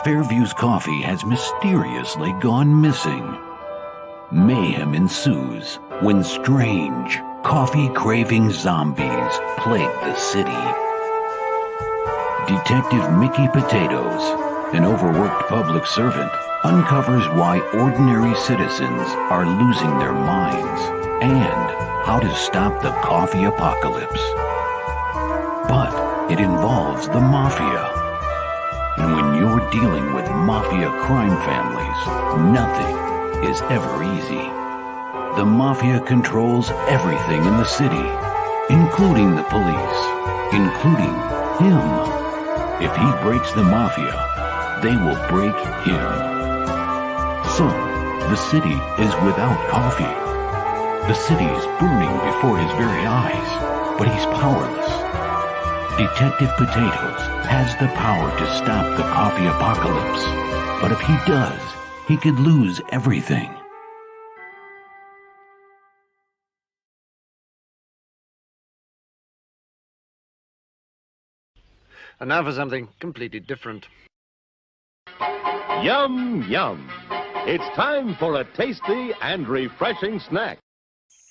Fairview's coffee has mysteriously gone missing. Mayhem ensues when strange, coffee-craving zombies plague the city. Detective Mickey Potatoes, an overworked public servant, uncovers why ordinary citizens are losing their minds and how to stop the coffee apocalypse. But it involves the mafia. And when you're dealing with mafia crime families, nothing is ever easy. The mafia controls everything in the city, including the police, including him. If he breaks the mafia, they will break him. So, the city is without coffee. The city is burning before his very eyes, but he's powerless. Detective Potatoes has the power to stop the coffee apocalypse, but if he does, he could lose everything. And now for something completely different. Yum, yum. It's time for a tasty and refreshing snack.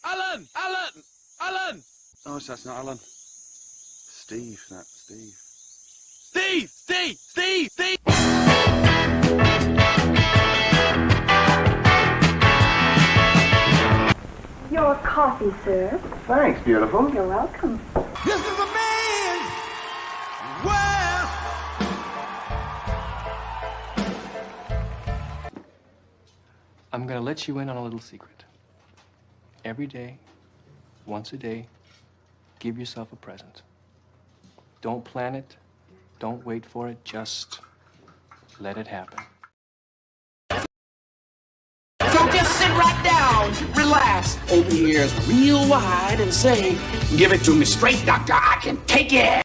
Alan! Alan! Alan! Oh, that's not Alan. Steve, that's Steve. Steve! Steve! Steve! Steve! Your coffee, sir. Thanks, beautiful. You're welcome. This is a man! Well! I'm gonna let you in on a little secret. Every day, once a day, give yourself a present. Don't plan it. Don't wait for it. Just let it happen. So just sit right down, relax, open your ears real wide and say, give it to me straight, doctor, I can take it.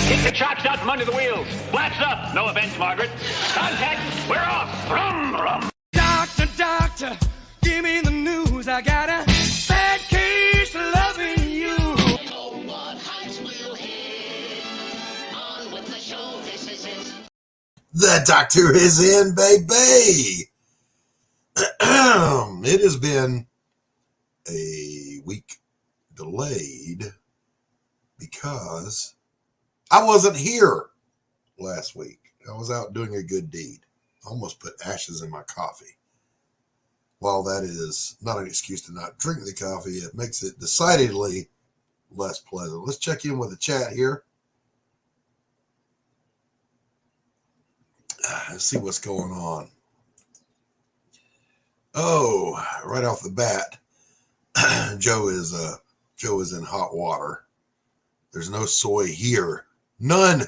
Kick the chocks out from under the wheels. Flaps up. No offense, Margaret. Contact. We're off. Rum, rum. Doctor, doctor, give me the news. I got a bad case of loving you. The doctor is in, baby. It has been a week delayed because I wasn't here last week. I was out doing a good deed. I almost put ashes in my coffee. While that is not an excuse to not drink the coffee, it makes it decidedly less pleasant. Let's check in with the chat here. Let's see what's going on. Oh, right off the bat, Joe is in hot water. There's no soy here. None.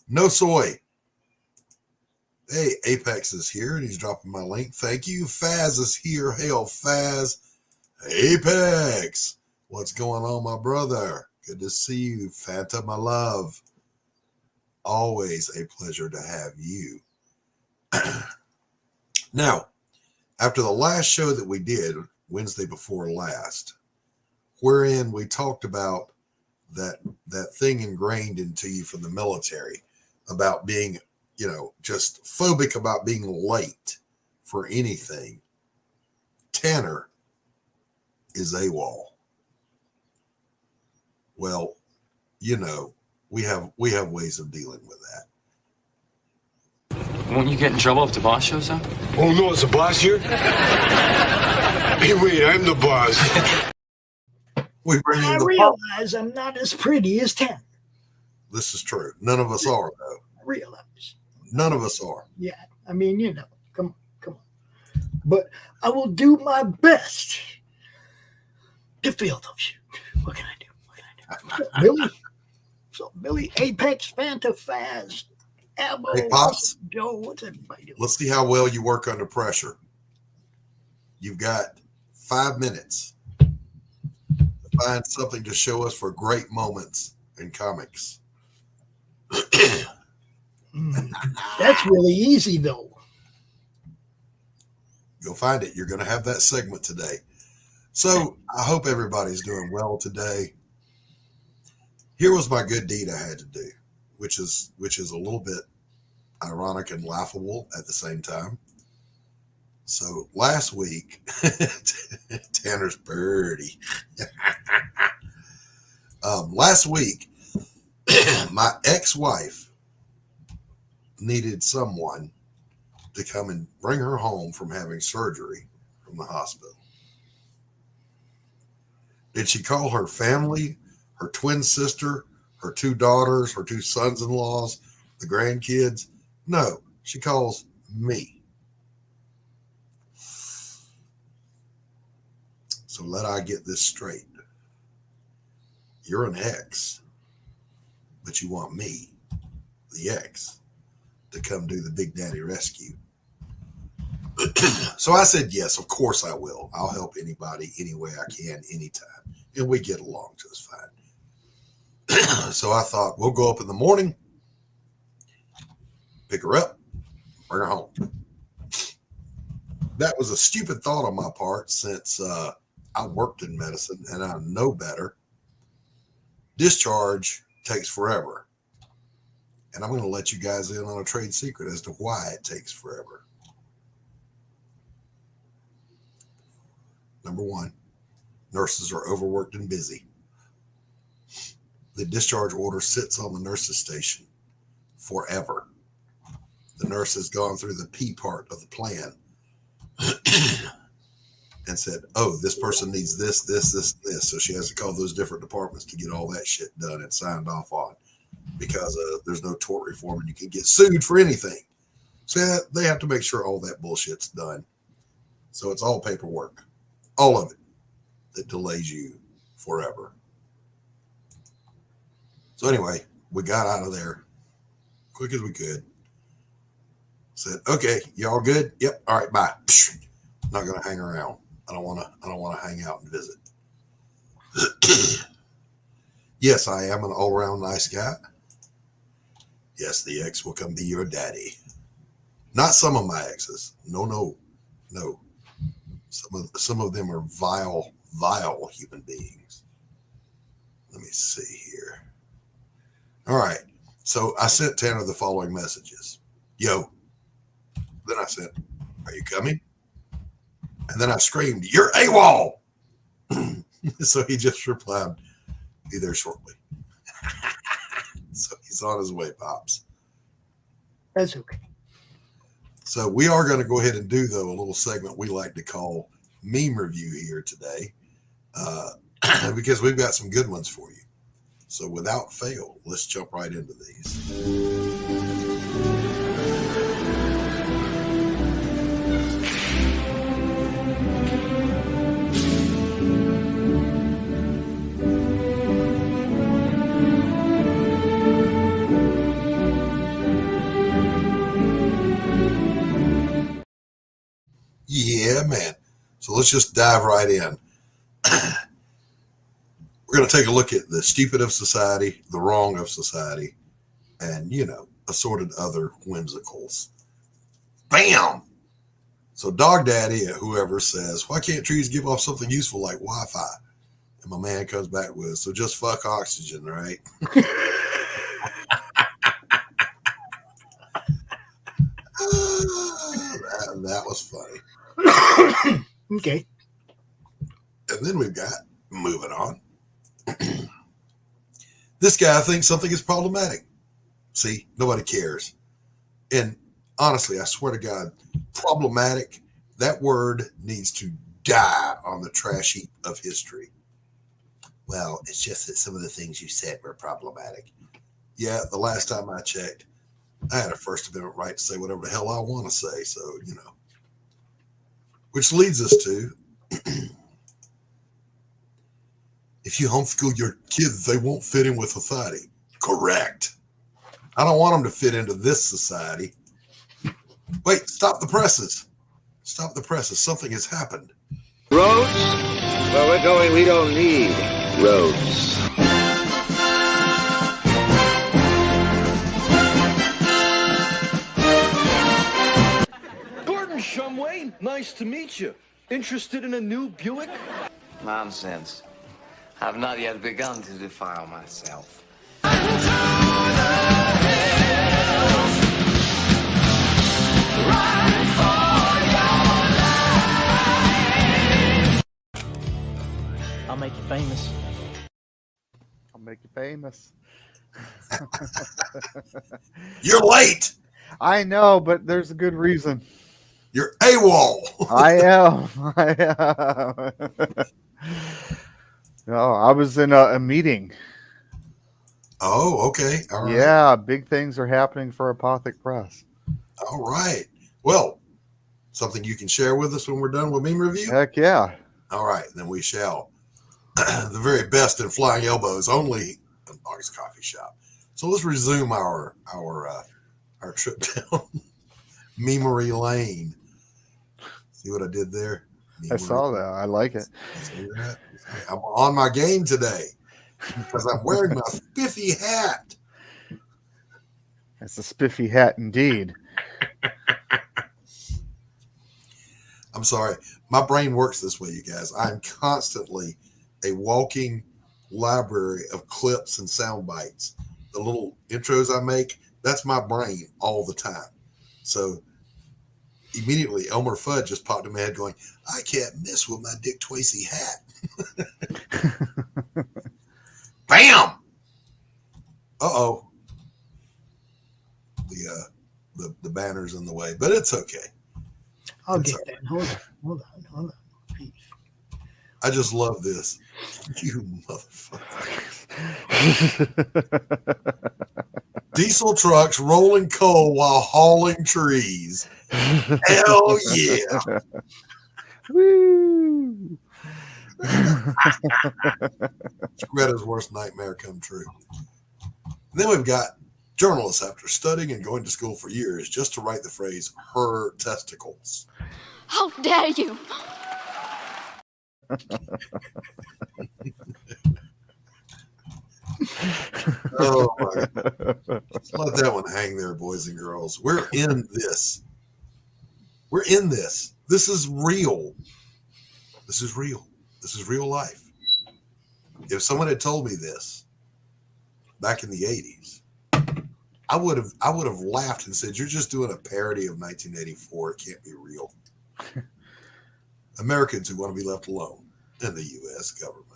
No soy. Hey, Apex is here and he's dropping my link. Thank you. Faz is here. Hail, Faz. Apex. What's going on, my brother? Good to see you. Fanta, my love. Always a pleasure to have you. Now, after the last show that we did, Wednesday before last, wherein we talked about that thing ingrained into you from the military about being, just phobic about being late for anything. Tanner is AWOL. Well, we have ways of dealing with that. Won't you get in trouble if the boss shows up? Oh, no, it's the boss here? Hey, wait, I'm the boss. I realize I'm not as pretty as 10. This is true. None of us are, though. I realize. None of us are. Yeah, I mean, come on. But I will do my best to fill those shoes. What can I do? Billy? So, Billy, Apex, Fanta, Faz, Elbow, hey, Pops. Joe, what's everybody doing? Let's see how well you work under pressure. You've got 5 minutes to find something to show us for great moments in comics. That's really easy, though. Go find it. You're going to have that segment today. So I hope everybody's doing well today. Here was my good deed I had to do, which is a little bit ironic and laughable at the same time. So last week, Tanner's birdie. Last week, my ex-wife needed someone to come and bring her home from having surgery from the hospital. Did she call her family, her twin sister, her 2 daughters, her 2 sons-in-laws, the grandkids? No, she calls me. So let I get this straight. You're an ex, but you want me, the ex, to come do the Big Daddy rescue. So I said, yes, of course I will. I'll help anybody any way I can, anytime. And we get along just fine. So I thought, we'll go up in the morning, pick her up, bring her home. That was a stupid thought on my part, since I worked in medicine and I know better. Discharge takes forever. And I'm going to let you guys in on a trade secret as to why it takes forever. Number 1, nurses are overworked and busy. The discharge order sits on the nurse's station forever. The nurse has gone through the P part of the plan and said, oh, this person needs this. So she has to call those different departments to get all that shit done and signed off on, because there's no tort reform and you can get sued for anything. So they have to make sure all that bullshit's done. So it's all paperwork, all of it, that delays you forever. So anyway, we got out of there quick as we could. Said, okay, y'all good? Yep. All right, bye. Not going to hang around. I don't want to hang out and visit. Yes, I am an all-around nice guy. Yes, the ex will come be your daddy. Not some of my exes. No. Some of them are vile human beings. Let me see here. All right. So I sent Tanner the following messages. Yo. Then I said, are you coming? And then I screamed, you're AWOL. So he just replied, be there shortly. So he's on his way, Pops. That's okay. So we are going to go ahead and do, though, a little segment we like to call Meme Review here today, because we've got some good ones for you. So without fail, let's jump right into these. Yeah, man. So let's just dive right in. We're going to take a look at the stupid of society, the wrong of society, and, assorted other whimsicals. Bam! So Dog Daddy, whoever, says, why can't trees give off something useful like Wi-Fi? And my man comes back with, so just fuck oxygen, right? That was funny. Okay. And then we've got, moving on. This guy thinks something is problematic. See, nobody cares. And honestly, I swear to God, problematic, that word needs to die on the trash heap of history. Well, it's just that some of the things you said were problematic. Yeah, the last time I checked, I had a First Amendment right to say whatever the hell I want to say. So, which leads us to, if you homeschool your kids, they won't fit in with society. Correct. I don't want them to fit into this society. Wait, stop the presses. Stop the presses. Something has happened. Roads? Where we're going, we don't need roads. Gordon Shumway, man. Nice to meet you. Interested in a new Buick? Nonsense. I've not yet begun to defile myself. I'll make you famous. I'll make you famous. You're late. I know, but there's a good reason. You're AWOL. I am. No, I was in a meeting. Oh, okay. All right. Yeah, big things are happening for Gothic Press. All right. Well, something you can share with us when we're done with meme review? Heck yeah. All right, then we shall. The very best in flying elbows, only in August Coffee Shop. So let's resume our trip down memory lane. See what I did there? I saw that. I like it. See that? I'm on my game today because I'm wearing my spiffy hat. It's a spiffy hat indeed. I'm sorry. My brain works this way, you guys. I'm constantly a walking library of clips and sound bites. The little intros I make, that's my brain all the time. So immediately Elmer Fudd just popped in my head going, I can't miss with my Dick Tracy hat. Bam! Uh-oh. The banner's in the way, but it's okay. I'll get that. Hold on. Please. I just love this. You motherfucker. Diesel trucks rolling coal while hauling trees. Hell yeah. Woo. It's Greta's worst nightmare come true. And then we've got journalists after studying and going to school for years just to write the phrase her testicles. How dare you? Oh my God. Let that one hang there, boys and girls. We're in this. We're in this. This is real. This is real. This is real life. If someone had told me this back in the 80s, I would have laughed and said, you're just doing a parody of 1984. It can't be real. Americans who want to be left alone in the U.S. government.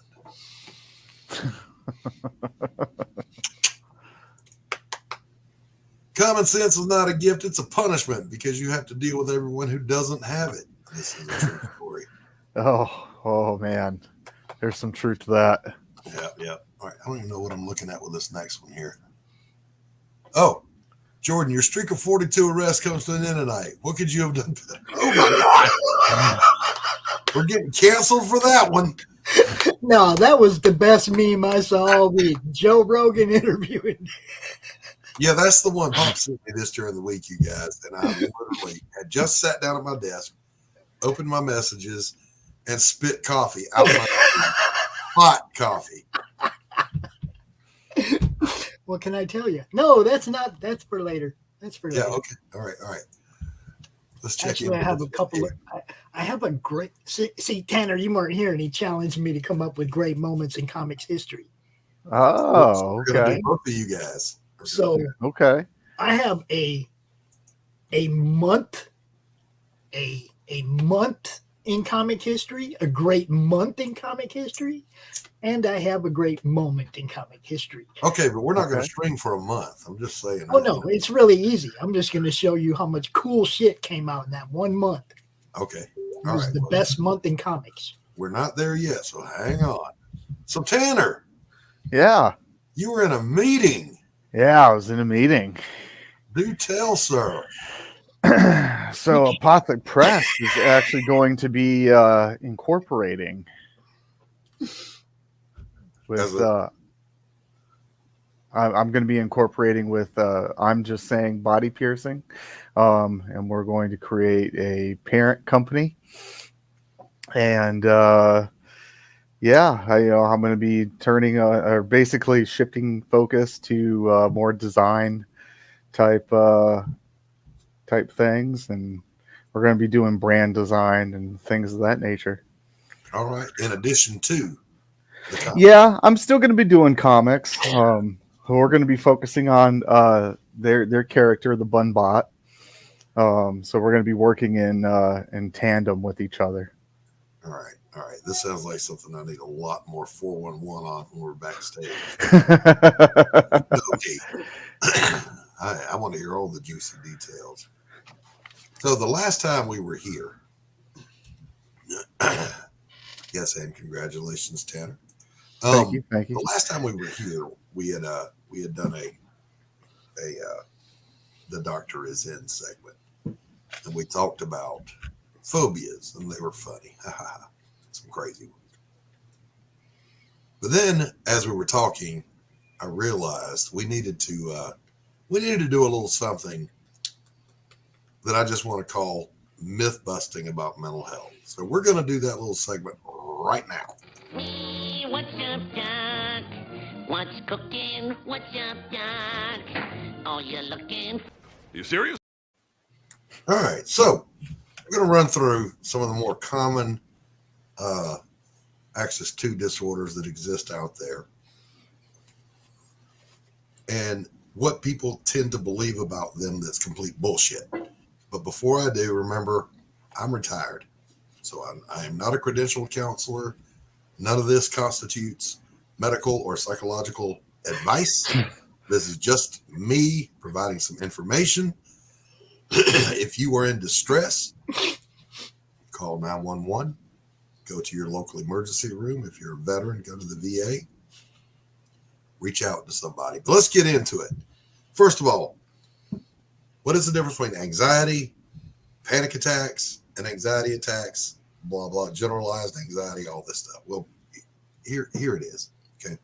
Common sense is not a gift, it's a punishment because you have to deal with everyone who doesn't have it. This is a true story. Oh man. There's some truth to that. Yeah. All right. I don't even know what I'm looking at with this next one here. Oh, Jordan, your streak of 42 arrests comes to an end tonight. What could you have done better? Oh my God. We're getting canceled for that one. No, that was the best meme I saw all week. Joe Rogan interviewing. Yeah, that's the one. Pop sent me this during the week, you guys. And I literally had just sat down at my desk, opened my messages, and spit coffee out of my hot coffee. What can I tell you? No, that's for later. That's for later. Yeah, okay. All right. Let's check Actually, in. I have a couple of. I have a great. See, Tanner, you weren't here, and he challenged me to come up with great moments in comics history. Oh, We're gonna okay. do both of you guys. So okay, I have a month in comic history, a great month in comic history, and I have a great moment in comic history. Okay, but we're not going to string for a month. I'm just saying. Oh no, it's really easy. I'm just going to show you how much cool shit came out in that 1 month. Okay. It was the best month in comics. We're not there yet, so hang on. So Tanner. Yeah. You were in a meeting. Yeah, I was in a meeting. Do tell, sir. So Gothic Press is actually going to be incorporating with I'm going to be incorporating with I'm just saying body piercing, and we're going to create a parent company, and I'm going to be turning or basically shifting focus to more design type things, and we're going to be doing brand design and things of that nature. All right. In addition to the comics. Yeah, I'm still going to be doing comics. We're going to be focusing on their character, the Bun Bot. So we're going to be working in tandem with each other. All right. This sounds like something I need a lot more 411 on when we're backstage. Okay. I want to hear all the juicy details. So the last time we were here, yes, and congratulations, Tanner. Thank you. The last time we were here, we had done a the Doctor is In segment, and we talked about phobias, and they were funny. Some crazy ones. But then, as we were talking, I realized we needed to do a little something that I just want to call myth busting about mental health. So we're going to do that little segment right now. Hey, what's up, Doc? What's cooking? What's up, Doc? Oh, you looking? You serious? All right, so we're going to run through some of the more common access to disorders that exist out there and what people tend to believe about them that's complete bullshit. But before I do, remember, I'm retired. So I am not a credentialed counselor. None of this constitutes medical or psychological advice. This is just me providing some information. If you are in distress, call 911. Go to your local emergency room. If you're a veteran, go to the VA. Reach out to somebody. But let's get into it. First of all, what is the difference between anxiety, panic attacks, and anxiety attacks, blah, blah, generalized anxiety, all this stuff? Well, here it is. Okay.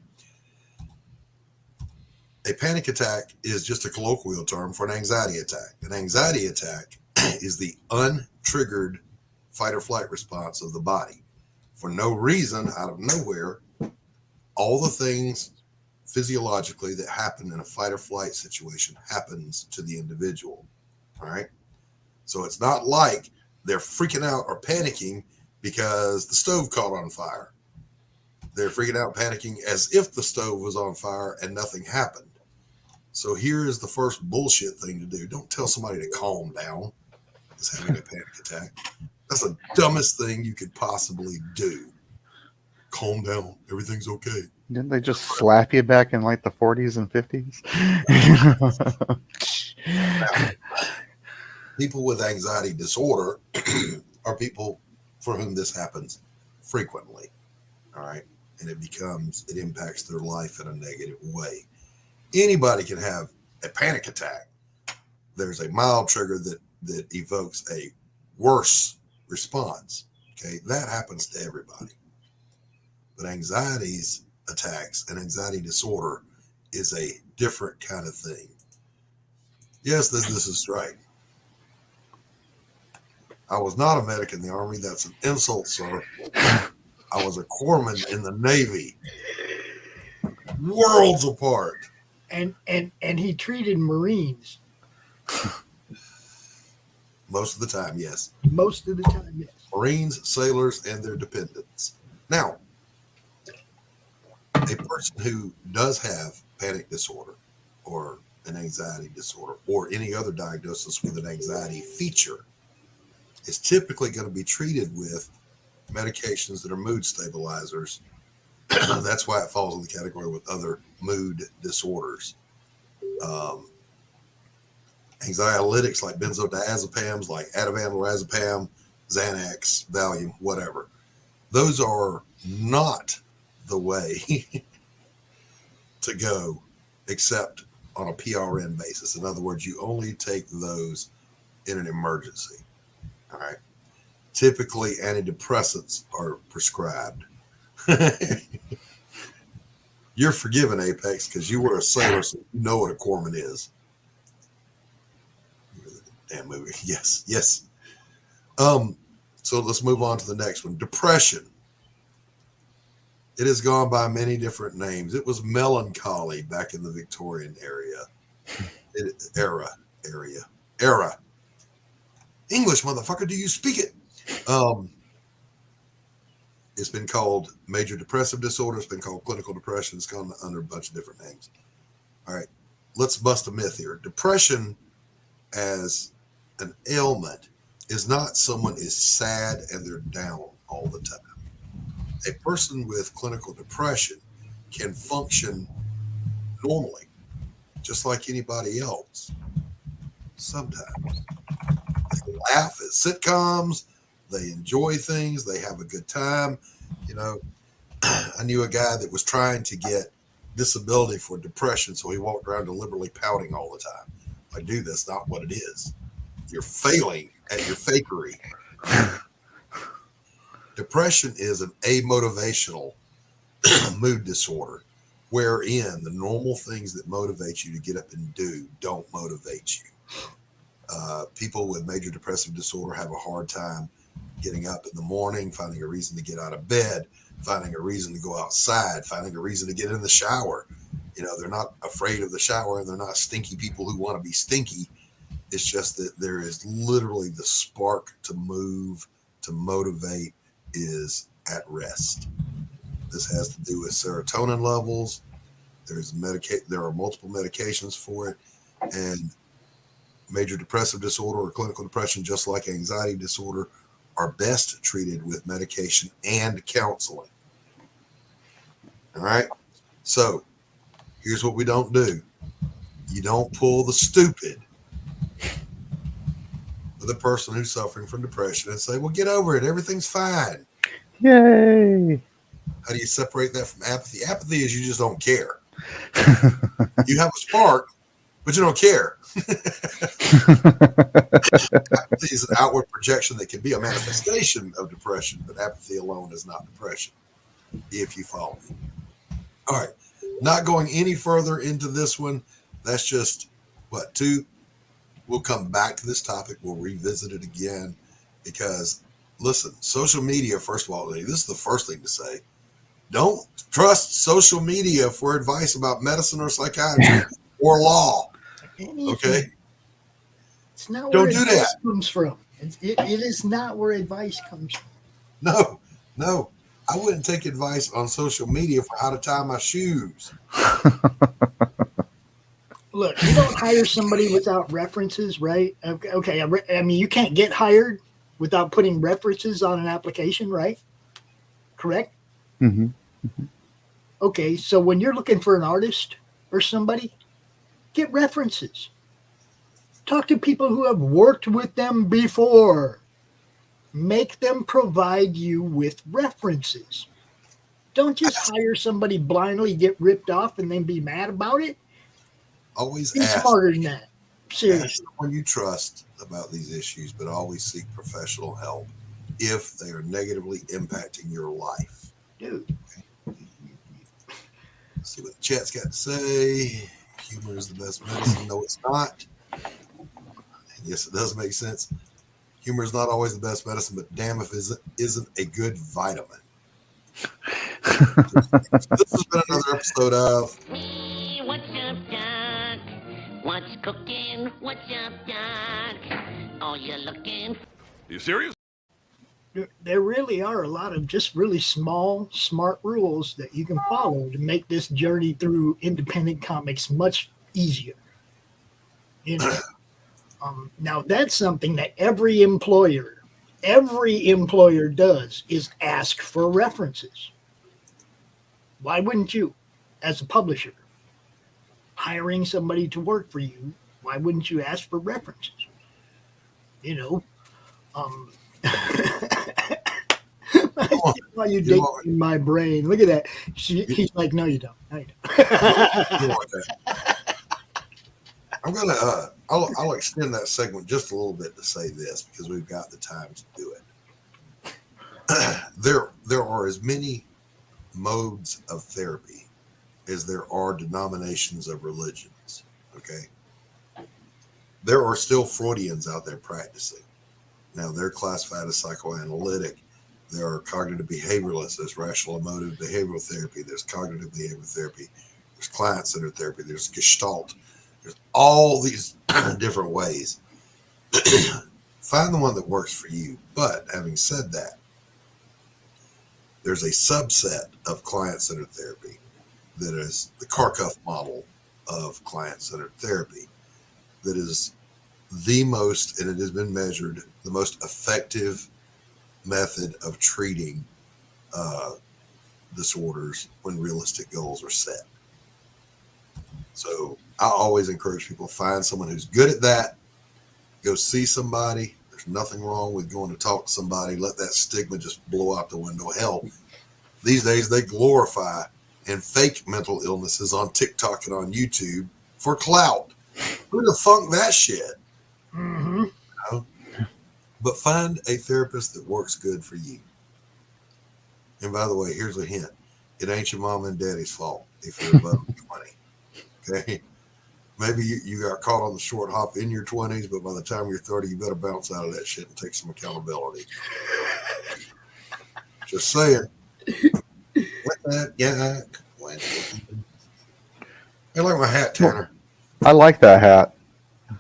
A panic attack is just a colloquial term for an anxiety attack. An anxiety attack is the untriggered fight or flight response of the body. For no reason, out of nowhere, all the things physiologically that happen in a fight or flight situation happens to the individual. All right. So it's not like they're freaking out or panicking because the stove caught on fire. They're freaking out, panicking as if the stove was on fire and nothing happened. So here is the first bullshit thing to do. Don't tell somebody to calm down as having a panic attack. That's the dumbest thing you could possibly do. Calm down. Everything's okay. Didn't they just slap you back in like the 40s and 50s? Now, people with anxiety disorder are people for whom this happens frequently. All right. And it impacts their life in a negative way. Anybody can have a panic attack. There's a mild trigger that evokes a worse response. Okay. That happens to everybody. But anxiety's attacks and anxiety disorder is a different kind of thing. Yes, this is right. I was not a medic in the Army. That's an insult, sir. I was a corpsman in the Navy. Worlds apart. And he treated Marines. Most of the time, yes. Most of the time, yes. Marines, sailors, and their dependents. Now, a person who does have panic disorder or an anxiety disorder or any other diagnosis with an anxiety feature is typically going to be treated with medications that are mood stabilizers. That's why it falls in the category with other mood disorders. Anxiolytics like benzodiazepams, like Ativan, lorazepam, Xanax, Valium, whatever. Those are not the way to go except on a PRN basis. In other words, you only take those in an emergency. All right. Typically, antidepressants are prescribed. You're forgiven, Apex, because you were a sailor, so you know what a corpsman is. Damn movie. Yes, yes. So let's move on to the next one. Depression. It has gone by many different names. It was melancholy back in the Victorian era. English, motherfucker, do you speak it? It's been called major depressive disorder. It's been called clinical depression. It's gone under a bunch of different names. All right, let's bust a myth here. Depression as an ailment is not someone is sad and they're down all the time. A person with clinical depression can function normally, just like anybody else. Sometimes they laugh at sitcoms, they enjoy things, they have a good time. You know, I knew a guy that was trying to get disability for depression, so he walked around deliberately pouting all the time. Like, dude, that's not what it is. You're failing at your fakery. Depression is an amotivational mood disorder wherein the normal things that motivate you to get up and do don't motivate you. People with major depressive disorder have a hard time getting up in the morning, finding a reason to get out of bed, finding a reason to go outside, finding a reason to get in the shower. You know, they're not afraid of the shower and they're not stinky people who want to be stinky. It's just that there is literally the spark to move, to motivate is at rest. This has to do with serotonin levels. There are multiple medications for it, and major depressive disorder or clinical depression, just like anxiety disorder, are best treated with medication and counseling. All right. So here's what we don't do. You don't pull the stupid with a person who's suffering from depression and say, well, get over it. Everything's fine. Yay. How do you separate that from apathy? Apathy is you just don't care. You have a spark, but you don't care. Apathy is an outward projection that can be a manifestation of depression, but apathy alone is not depression, if you follow me. All right. Not going any further into this one. That's just, two? We'll come back to this topic. We'll revisit it again because, listen, social media, first of all, this is the first thing to say. Don't trust social media for advice about medicine or psychiatry or law. Okay? It's not Don't where do advice that. comes from. It is not where advice comes from. No. I wouldn't take advice on social media for how to tie my shoes. Look, you don't hire somebody without references, right? Okay. I mean, you can't get hired without putting references on an application, right? Correct? Mm-hmm. Okay, so when you're looking for an artist or somebody, get references. Talk to people who have worked with them before. Make them provide you with references. Don't just hire somebody blindly, get ripped off, and then be mad about it. Always Be ask. smarter than that. Seriously. Ask someone you trust about these issues, but always seek professional help if they are negatively impacting your life. Dude. Let's see what the chat's got to say. Humor is the best medicine. No, it's not. Yes, it does make sense. Humor is not always the best medicine, but damn if it isn't a good vitamin. This has been another episode of Hey, what's up, Doc? What's cooking? What's up, Doc? Oh, you're looking? You serious? There really are a lot of just really small, smart rules that you can follow to make this journey through independent comics much easier. You know, now that's something that every employer does is ask for references. Why wouldn't you, as a publisher, hiring somebody to work for you? Why wouldn't you ask for references? You know, why you dig in my brain? Look at that. He's like, no, you don't. No, you don't. I'm gonna I'll extend that segment just a little bit to say this because we've got the time to do it. There are as many modes of therapy as there are denominations of religions. Okay. There are still Freudians out there practicing. Now they're classified as psychoanalytic. There are cognitive behavioralists. There's rational emotive behavioral therapy. There's cognitive behavioral therapy. There's client-centered therapy. There's Gestalt. There's all these different ways. Find the one that works for you. But having said that, there's a subset of client-centered therapy that is the Karkoff model of client-centered therapy that is the most, and it has been measured, the most effective method of treating disorders when realistic goals are set. So I always encourage people to find someone who's good at that. Go see somebody. There's nothing wrong with going to talk to somebody. Let that stigma just blow out the window. Hell, these days they glorify and fake mental illnesses on TikTok and on YouTube for clout. Who the fuck that shit? Mm-hmm. You know? But find a therapist that works good for you. And by the way, here's a hint. It ain't your mom and daddy's fault if you're above 20. Okay? Maybe you got caught on the short hop in your 20s, but by the time you're 30, you better bounce out of that shit and take some accountability. Just saying. Yeah. I like my hat, Tanner. I like that hat.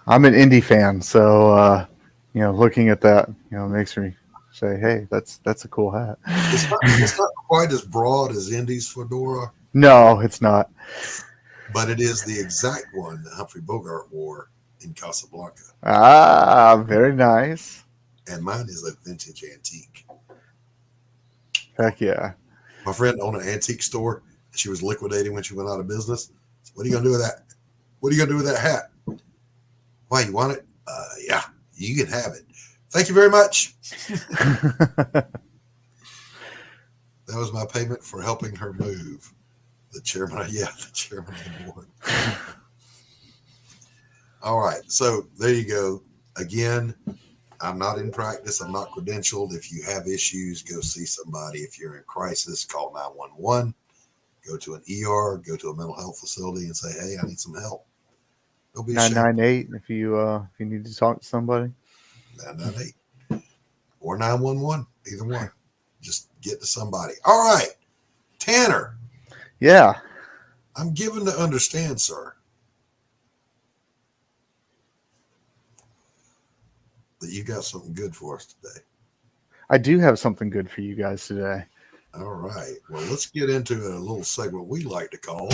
I'm an indie fan, so looking at that, makes me say, "Hey, that's a cool hat." It's not quite as broad as Indy's fedora. No, it's not. But it is the exact one that Humphrey Bogart wore in Casablanca. Ah, very nice. And mine is a vintage antique. Heck yeah. My friend owned an antique store. She was liquidating when she went out of business. So what are you going to do with that? What are you going to do with that hat? Why, you want it? Yeah, you can have it. Thank you very much. That was my payment for helping her move. The chairman of the board. All right. So there you go. Again, I'm not in practice. I'm not credentialed. If you have issues, go see somebody. If you're in crisis, call 911. Go to an ER, go to a mental health facility and say, "Hey, I need some help." Don't be ashamed. 998 if you need to talk to somebody. 998 or 911, either one. Just get to somebody. All right. Tanner. Yeah. I'm given to understand, sir, that you got something good for us today. I do have something good for you guys today. All right. Well, let's get into a little segment we like to call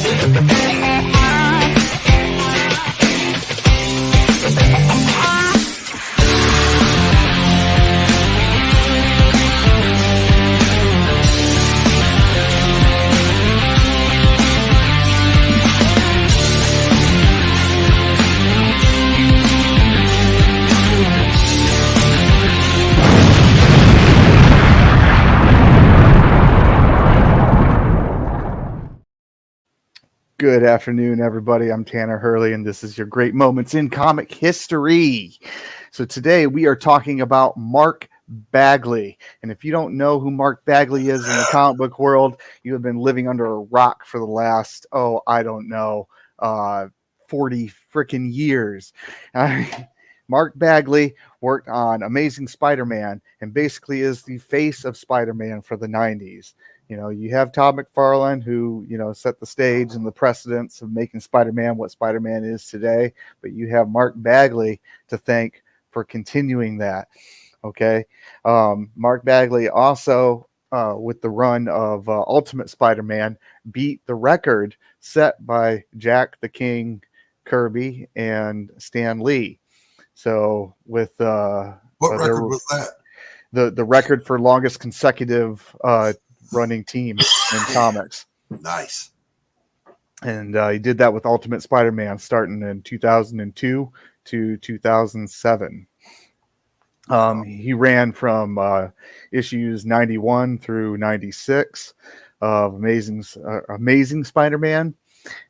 Good afternoon, everybody. I'm Tanner Hurley, and this is your Great Moments in Comic History. So today we are talking about Mark Bagley. And if you don't know who Mark Bagley is in the comic book world, you have been living under a rock for the last, 40 freaking years. Mark Bagley worked on Amazing Spider-Man and basically is the face of Spider-Man for the 90s. You have Todd McFarlane, who, set the stage and the precedence of making Spider-Man what Spider-Man is today. But you have Mark Bagley to thank for continuing that. Okay. Mark Bagley also, with the run of Ultimate Spider-Man, beat the record set by Jack the King Kirby and Stan Lee. So with what record was that? The record for longest consecutive running team in comics. Nice. And he did that with Ultimate Spider-Man starting in 2002 to 2007. He ran from issues 91 through 96 of Amazing Spider-Man,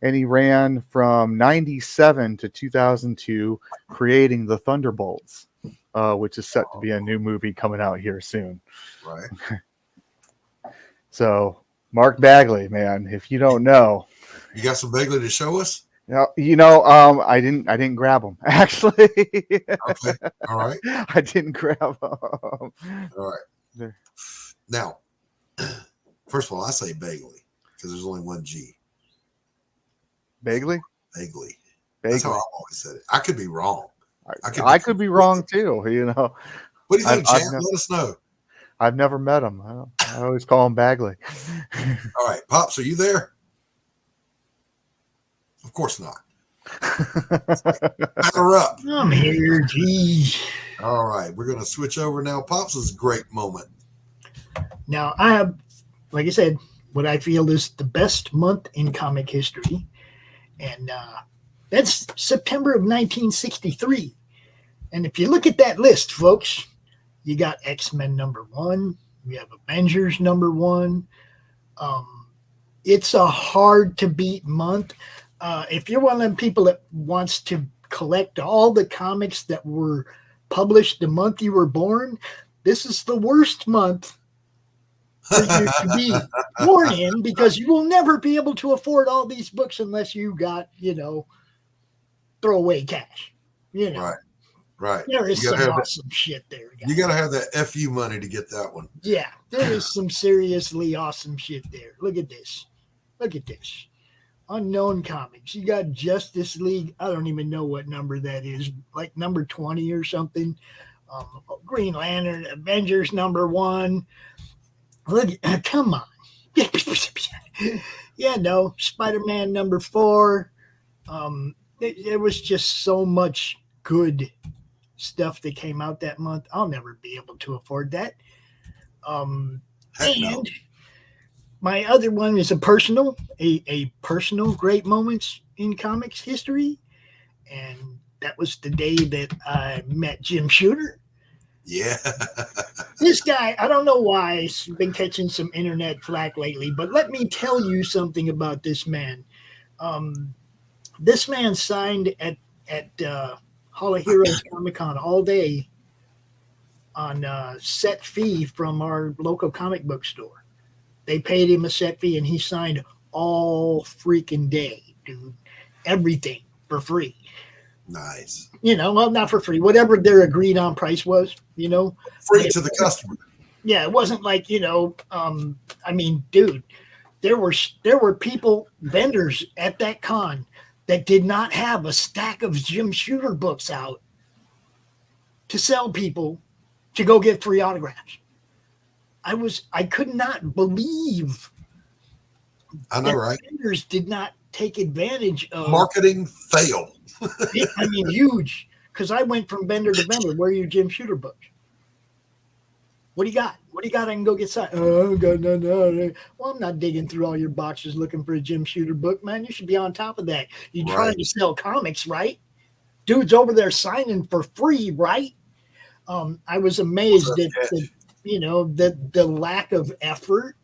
and he ran from 97 to 2002 creating the Thunderbolts, which is set to be a new movie coming out here soon. Right. So, Mark Bagley, man, if you don't know, you got some Bagley to show us? I didn't grab him actually. Okay. All right. I didn't grab him. All right. Now, first of all, I say Bagley because there's only one G. Bagley. That's how I've always said it. I could be wrong. I could be wrong too. You know. What do you think, champ? Let us know. I've never met him. I always call him Bagley. All right, Pops, are you there? Of course not. Batter up. I'm here, geez. All right, we're going to switch over now. Pops' great moment. Now, I have, like I said, what I feel is the best month in comic history. And that's September of 1963. And if you look at that list, folks, you got X-Men #1. You have Avengers #1. It's a hard to beat month. If you're one of them people that wants to collect all the comics that were published the month you were born, this is the worst month for you to be born in, because you will never be able to afford all these books unless you got, throwaway cash. Right. There is some awesome shit there, guys. You got to have that FU money to get that one. Yeah, there is some seriously awesome shit there. Look at this. Unknown comics. You got Justice League. I don't even know what number that is, like number 20 or something. Green Lantern, Avengers #1. Look, come on. Spider-Man #4. There was just so much good stuff that came out that month. I'll never be able to afford that. And my other one is a personal great moments in comics history. And that was the day that I met Jim Shooter. Yeah. This guy, I don't know why he's been catching some internet flack lately, but let me tell you something about this man. This man signed at Hall of Heroes Comic-Con all day on set fee from our local comic book store. They paid him a set fee, and he signed all freaking day, dude. Everything for free. Nice. Well, not for free. Whatever their agreed on price was, Free to the customer. Yeah, it wasn't like, dude, there were people, vendors at that con that did not have a stack of Jim Shooter books out to sell people to go get free autographs. I could not believe I know, right? Vendors did not take advantage of marketing fail. Huge. Because I went from vendor to vendor. Where are your Jim Shooter books? What do you got? What do you got? I can go get signed. Oh, God, no. Well, I'm not digging through all your boxes looking for a Jim Shooter book, man. You should be on top of that. You're trying to sell comics, right? Dude's over there signing for free, right? I was amazed at the lack of effort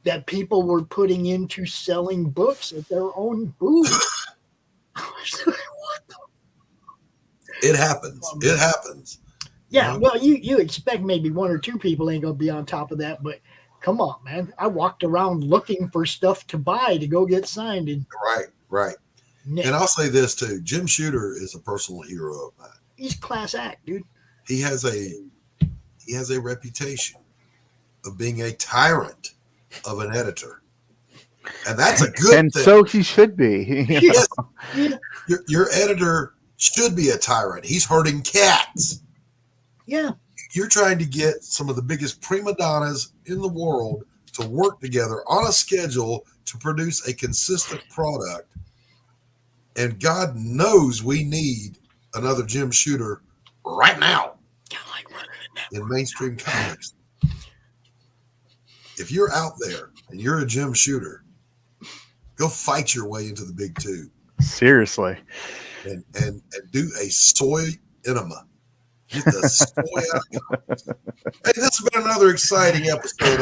that people were putting into selling books at their own booth. It happens. It happens. Yeah, well, you expect maybe one or two people ain't gonna be on top of that, but come on, man. I walked around looking for stuff to buy to go get signed. And right. And I'll say this too: Jim Shooter is a personal hero of mine. He's class act, dude. He has a reputation of being a tyrant of an editor, and that's a good and thing. So he should be. Yes. Your editor should be a tyrant. He's herding cats. Yeah. You're trying to get some of the biggest prima donnas in the world to work together on a schedule to produce a consistent product. And God knows we need another Jim Shooter right now in mainstream comics. If you're out there and you're a Jim Shooter, go fight your way into the big two. Seriously. And do a soy enema. Get the soy out of comics. Hey, this has been another exciting episode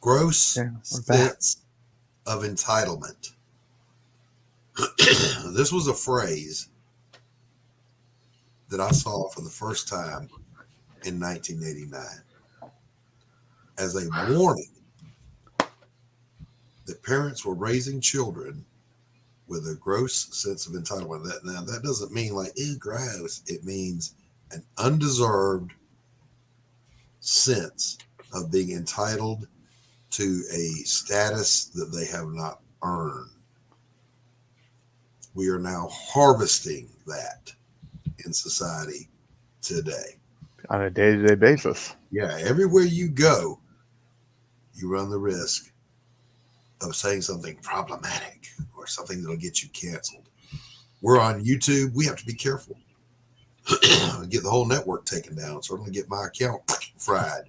gross sense of entitlement. This was a phrase that I saw for the first time in 1989 as a warning that parents were raising children with a gross sense of entitlement. That doesn't mean like, ew, gross. It means an undeserved sense of being entitled to a status that they have not earned. We are now harvesting that in society today. On a day-to-day basis. Yeah, everywhere you go, you run the risk of saying something problematic or something that'll get you canceled. We're on YouTube. We have to be careful. Get the whole network taken down. Certainly get my account fried.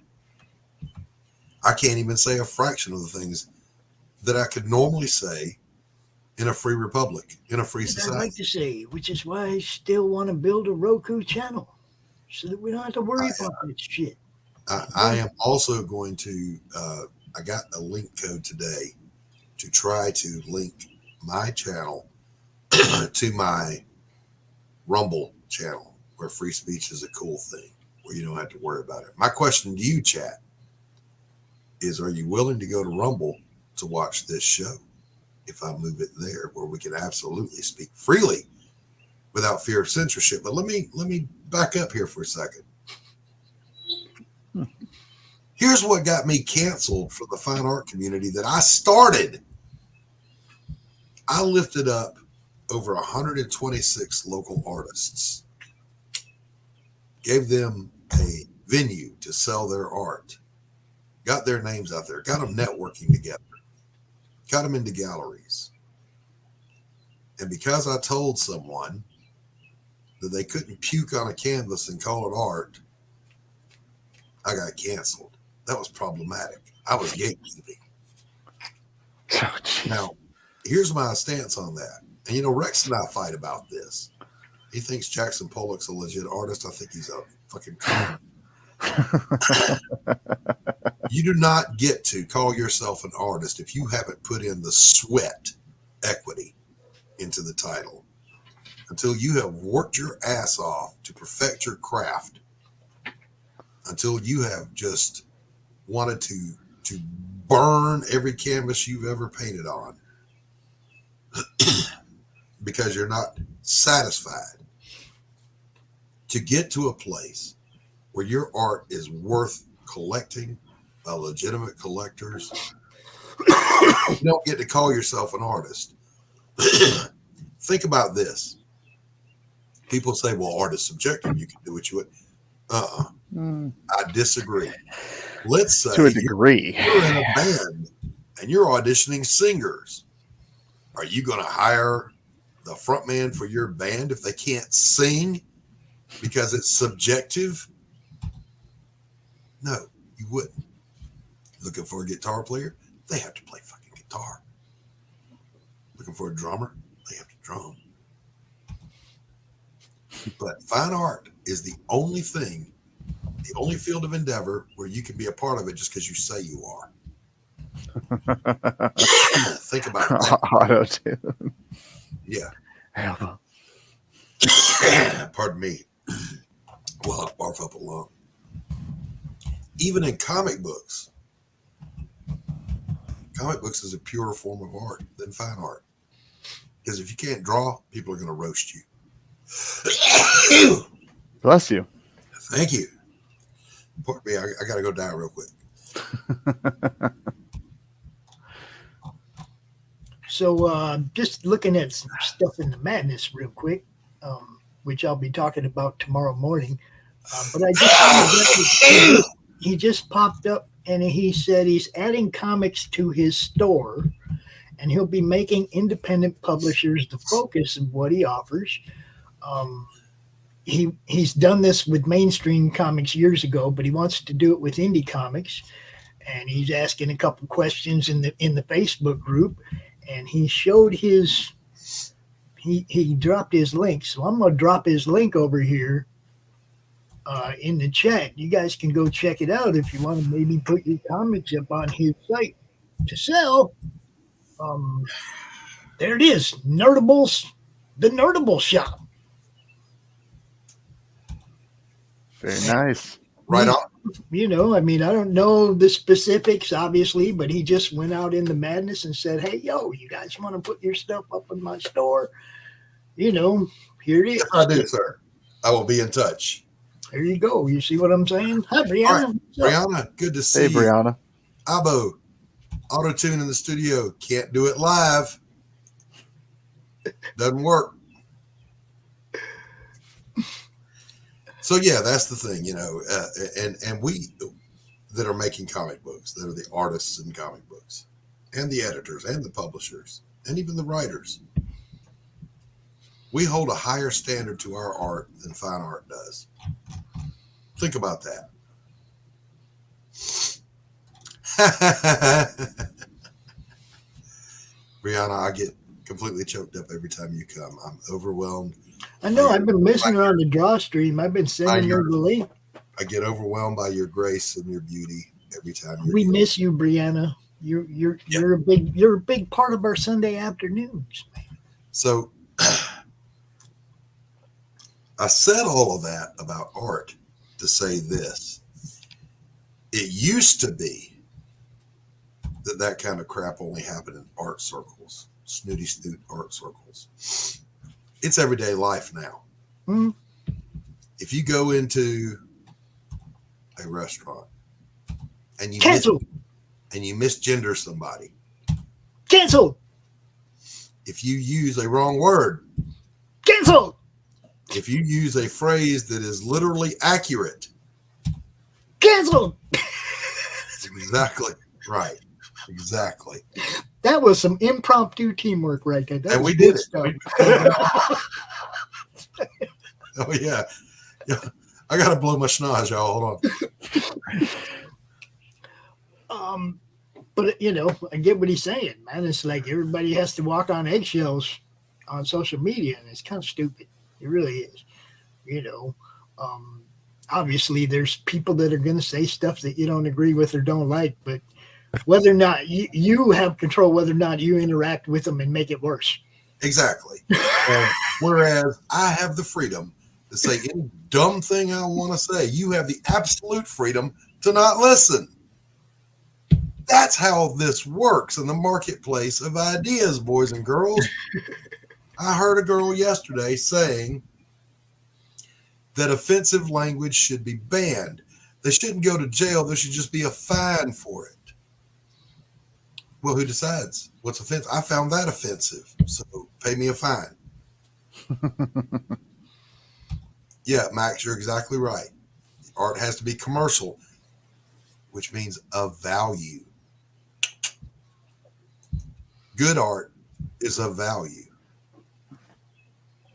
I can't even say a fraction of the things that I could normally say in a free republic, in a free society. I'd like to say, which is why I still want to build a Roku channel so that we don't have to worry about this shit. I am also going to, I got a link code today to try to link my channel to my Rumble channel, where free speech is a cool thing, where you don't have to worry about it. My question to you, chat, is are you willing to go to Rumble to watch this show if I move it there, where we can absolutely speak freely without fear of censorship? But let me back up here for a second. Here's what got me canceled for the fine art community that I started. I lifted up over 126 local artists, gave them a venue to sell their art, got their names out there, got them networking together, got them into galleries. And because I told someone that they couldn't puke on a canvas and call it art, I got canceled. That was problematic. I was gatekeeping. Now, here's my stance on that. And, you know, Rex and I fight about this. He thinks Jackson Pollock's a legit artist. I think he's a fucking con. You do not get to call yourself an artist if you haven't put in the sweat equity into the title. Until you have worked your ass off to perfect your craft. Until you have just wanted to burn every canvas you've ever painted on. Because you're not satisfied to get to a place where your art is worth collecting by legitimate collectors. You don't get to call yourself an artist. Think about this. People say, well, art is subjective. You can do what you want. I disagree. Let's say to a degree you're in a band and you're auditioning singers. Are you going to hire the front man for your band if they can't sing because it's subjective? No, you wouldn't. Looking for a guitar player? They have to play fucking guitar. Looking for a drummer? They have to drum. But fine art is the only thing, the only field of endeavor where you can be a part of it just because you say you are. Think about that. Auto-tune. Yeah. Pardon me. Well, I'll barf up a lung. Even in comic books is a purer form of art than fine art. Because if you can't draw, people are going to roast you. Bless you. Thank you. Pardon me, I got to go die real quick. So just looking at some stuff in the madness real quick, which I'll be talking about tomorrow morning. But I just he just popped up and he said he's adding comics to his store and he'll be making independent publishers the focus of what he offers. He's done this with mainstream comics years ago, but he wants to do it with indie comics. And he's asking a couple questions in the Facebook group. And he showed his, he dropped his link. So I'm going to drop his link over here in the chat. You guys can go check it out if you want to maybe put your comics up on his site to sell. There it is. Nerdables, the Nerdable Shop. Very nice. Right on. You know, I mean, I don't know the specifics, obviously, but he just went out in the madness and said, hey, yo, you guys want to put your stuff up in my store? You know, here it is. Yes, I do, sir. I will be in touch. There you go. You see what I'm saying? Hi, Brianna. Right. Brianna, good to see you. Hey, Brianna. Abo, auto-tune in the studio. Can't do it live. Doesn't work. So yeah, that's the thing, you know, and we that are making comic books, that are the artists in comic books, and the editors, and the publishers, and even the writers, we hold a higher standard to our art than fine art does. Think about that. Brianna, I get completely choked up every time you come. I'm overwhelmed. I know. I've been missing her on the draw stream. I've been sending her the link. I get overwhelmed by your grace and your beauty every time. We miss you, Brianna. You're a big part of our Sunday afternoons, man. So I said all of that about art to say this. It used to be that kind of crap only happened in art circles, snooty snoot art circles. It's everyday life now. Mm-hmm. If you go into a restaurant and you misgender somebody, cancel. If you use a wrong word, cancel. If you use a phrase that is literally accurate, cancel. Exactly right. Exactly. That was some impromptu teamwork right there. And we did it. Oh yeah. I gotta blow my schnoz, y'all. Hold on. But you know, I get what he's saying, man. It's like everybody has to walk on eggshells on social media, and it's kind of stupid. It really is. You know, obviously there's people that are going to say stuff that you don't agree with or don't like, but whether or not you have control, whether or not you interact with them and make it worse. Exactly. Whereas I have the freedom to say any dumb thing I want to say. You have the absolute freedom to not listen. That's how this works in the marketplace of ideas, boys and girls. I heard a girl yesterday saying that offensive language should be banned. They shouldn't go to jail. There should just be a fine for it. Well, who decides what's offensive? I found that offensive, so pay me a fine. Yeah, Max, you're exactly right. Art has to be commercial, which means of value. Good art is of value.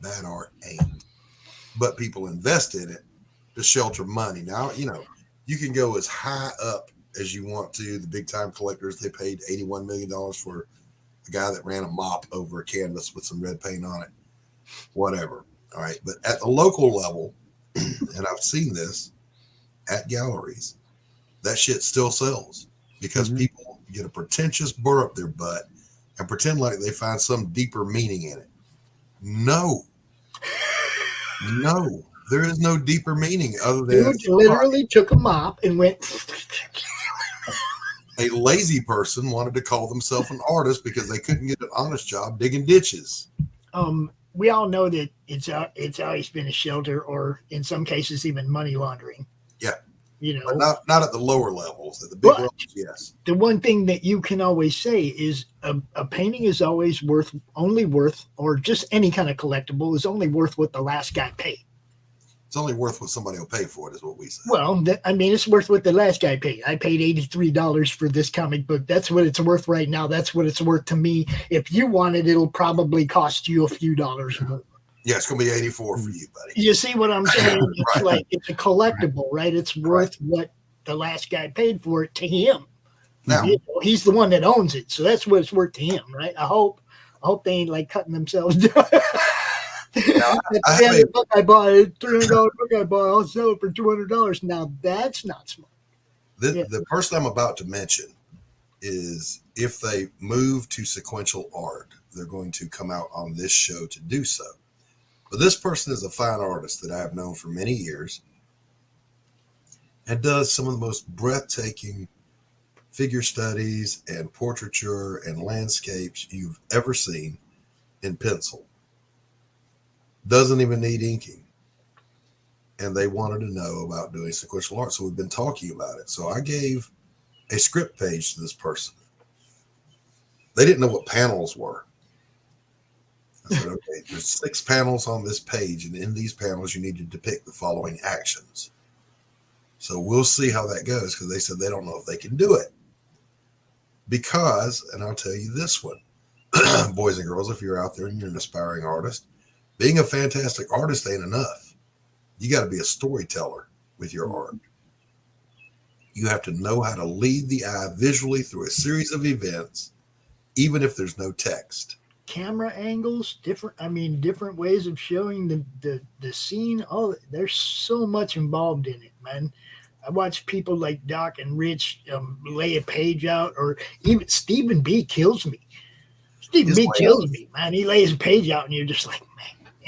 Bad art ain't. But people invest in it to shelter money. Now, you know, you can go as high up as you want to. The big time collectors, they paid $81 million for a guy that ran a mop over a canvas with some red paint on it. Whatever. All right. But at the local level, and I've seen this at galleries, that shit still sells because people get a pretentious burr up their butt and pretend like they find some deeper meaning in it. No, there is no deeper meaning other than Dude literally took a mop and went. A lazy person wanted to call themselves an artist because they couldn't get an honest job digging ditches. We all know that it's always been a shelter, or in some cases even money laundering. Yeah, you know, but not at the lower levels. At the big levels, yes. The one thing that you can always say is a painting is always only worth, or just any kind of collectible is only worth what the last guy paid. It's only worth what somebody will pay for it, is what we say. Well, I mean, it's worth what the last guy paid. I paid $83 for this comic book. That's what it's worth right now. That's what it's worth to me. If you want it, it'll probably cost you a few dollars more. Yeah, it's going to be 84 for you, buddy. You see what I'm saying? It's like, it's a collectible, right? It's worth what the last guy paid for it to him. Now, you know, he's the one that owns it. So that's what it's worth to him, right? I hope they ain't like cutting themselves down. The book I bought, $300 book I bought, I'll sell it for $200. Now that's not smart. The person I'm about to mention is, if they move to sequential art, they're going to come out on this show to do so. But this person is a fine artist that I have known for many years. and does some of the most breathtaking figure studies and portraiture and landscapes you've ever seen in pencil. Doesn't even need inking. And they wanted to know about doing sequential art. So we've been talking about it. So I gave a script page to this person. They didn't know what panels were. I said, okay, there's 6 panels on this page. And in these panels, you need to depict the following actions. So we'll see how that goes, because they said they don't know if they can do it. Because, and I'll tell you this one, boys and girls, if you're out there and you're an aspiring artist, being a fantastic artist ain't enough. You got to be a storyteller with your art. You have to know how to lead the eye visually through a series of events, even if there's no text. Camera angles, different ways of showing the scene. Oh, there's so much involved in it, man. I watch people like Doc and Rich lay a page out, or even Stephen B kills me. Stephen B kills me, man. He lays a page out, and you're just like, man.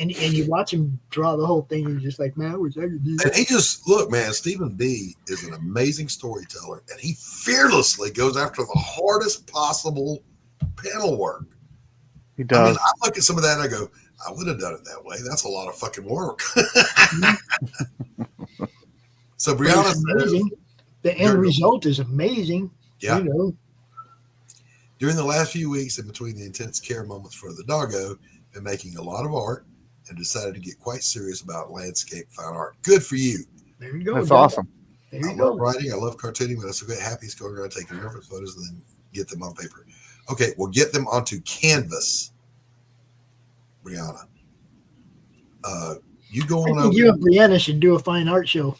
And you watch him draw the whole thing, and you're just like, man, I wish I could do that. And he just, look, man, Stephen B is an amazing storyteller, and he fearlessly goes after the hardest possible panel work. He does. I mean, I look at some of that and I go, I would have done it that way. That's a lot of fucking work. So Brianna says, the end result is amazing. Yeah. You know. During the last few weeks, in between the intense care moments for the doggo, been making a lot of art and decided to get quite serious about landscape fine art. Good for you. There you go. That's awesome. There you I go. love writing. I love cartooning, but I'm so happy going around taking reference photos and then get them on paper. Okay, we'll get them onto canvas, Brianna. You go on over. You and Brianna should do a fine art show.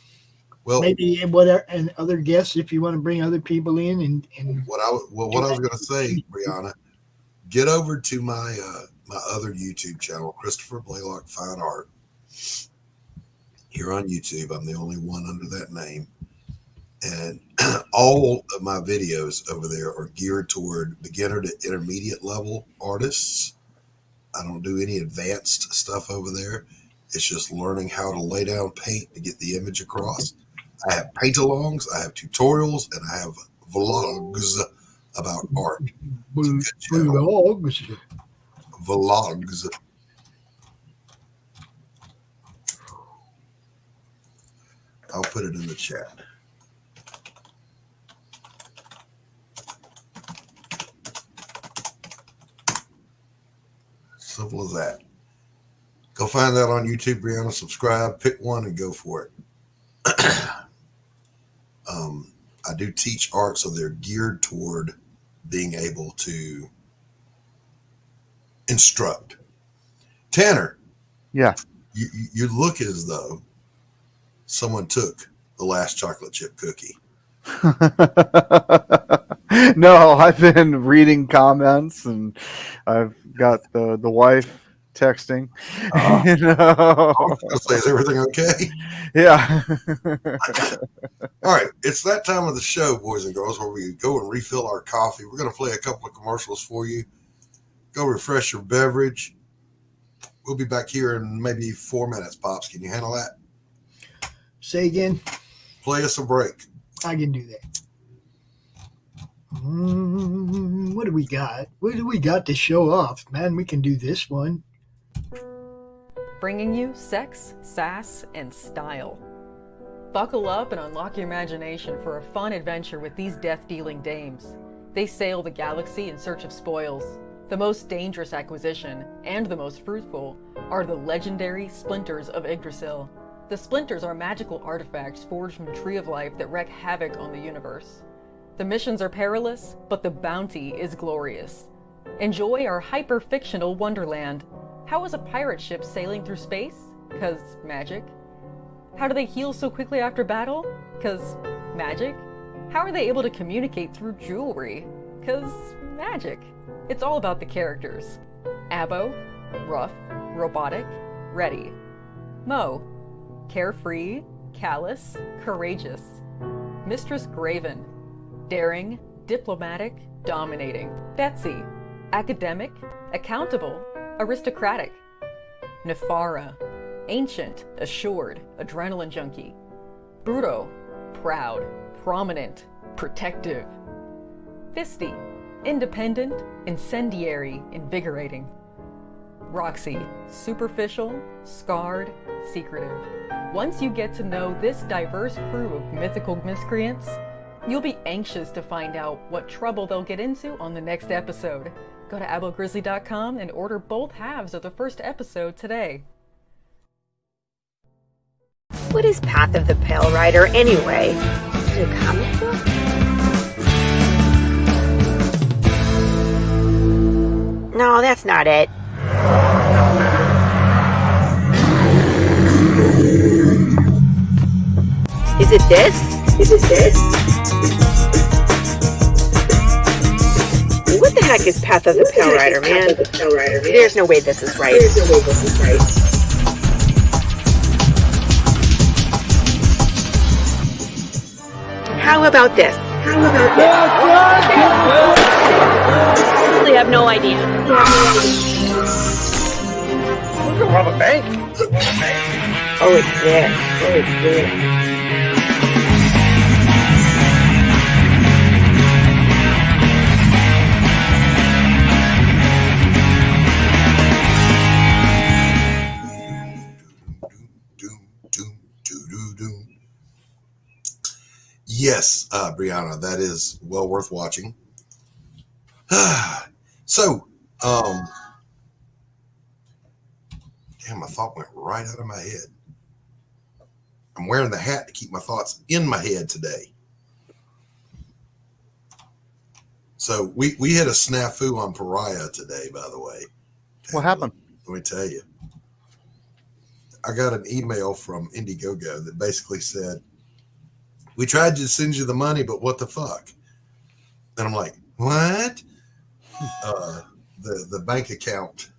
Well, maybe whatever, and other guests if you want to bring other people in. And what I was going to say, Brianna, get over to my my other YouTube channel, Christopher Blalock Fine Art. Here on YouTube, I'm the only one under that name, and all of my videos over there are geared toward beginner to intermediate level artists. I don't do any advanced stuff over there. It's just learning how to lay down paint to get the image across. I have paint-alongs, I have tutorials, and I have vlogs about art. Vlogs. I'll put it in the chat. Simple as that. Go find that on YouTube, Brianna. Subscribe, pick one, and go for it. I do teach art, so they're geared toward being able to instruct. Tanner. Yeah. You look as though someone took the last chocolate chip cookie. No, I've been reading comments, and I've got the wife texting. You know. I was gonna say, is everything okay? Yeah. All right, it's that time of the show, boys and girls, where we go and refill our coffee. We're going to play a couple of commercials for you. Go refresh your beverage. We'll be back here in maybe 4 minutes, Pops. Can you handle that? Say again. Play us a break. I can do that. What do we got? What do we got to show off? Man, we can do this one. Bringing you sex, sass, and style. Buckle up and unlock your imagination for a fun adventure with these death-dealing dames. They sail the galaxy in search of spoils. The most dangerous acquisition, and the most fruitful, are the legendary Splinters of Yggdrasil. The Splinters are magical artifacts forged from the Tree of Life that wreak havoc on the universe. The missions are perilous, but the bounty is glorious. Enjoy our hyper-fictional wonderland. How is a pirate ship sailing through space? 'Cause magic. How do they heal so quickly after battle? 'Cause magic. How are they able to communicate through jewelry? 'Cause magic. It's all about the characters. Abo, rough, robotic, ready. Mo, carefree, callous, courageous. Mistress Graven, daring, diplomatic, dominating. Betsy, academic, accountable, aristocratic. Nefara, ancient, assured, adrenaline junkie. Bruto, proud, prominent, protective. Fisty, independent, incendiary, invigorating. Roxy, superficial, scarred, secretive. Once you get to know this diverse crew of mythical miscreants, you'll be anxious to find out what trouble they'll get into on the next episode. Go to abogrizzly.com and order both halves of the first episode today. What is Path of the Pale Rider anyway? Is it a comic book? No, that's not it. Is it this? Is it this? What the heck is Path of the Pale Rider, man? There's no way this is right. How about this? I really have no idea. We're gonna rob a bank. Oh, it's this. Oh, it's this. Yes, Brianna, that is well worth watching. So, damn, my thought went right out of my head. I'm wearing the hat to keep my thoughts in my head today. So we had a snafu on Perotta today, by the way. What happened? Let me tell you. I got an email from Indiegogo that basically said, we tried to send you the money, but what the fuck? And I'm like, what? The bank account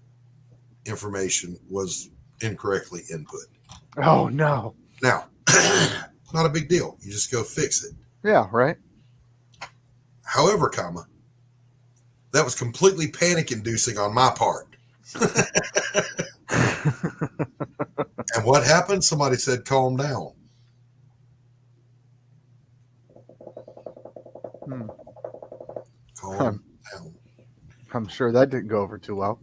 information was incorrectly input. Oh, no. Now, not a big deal. You just go fix it. Yeah, right. However, that was completely panic-inducing on my part. And what happened? Somebody said, calm down. Calm down. I'm sure that didn't go over too well.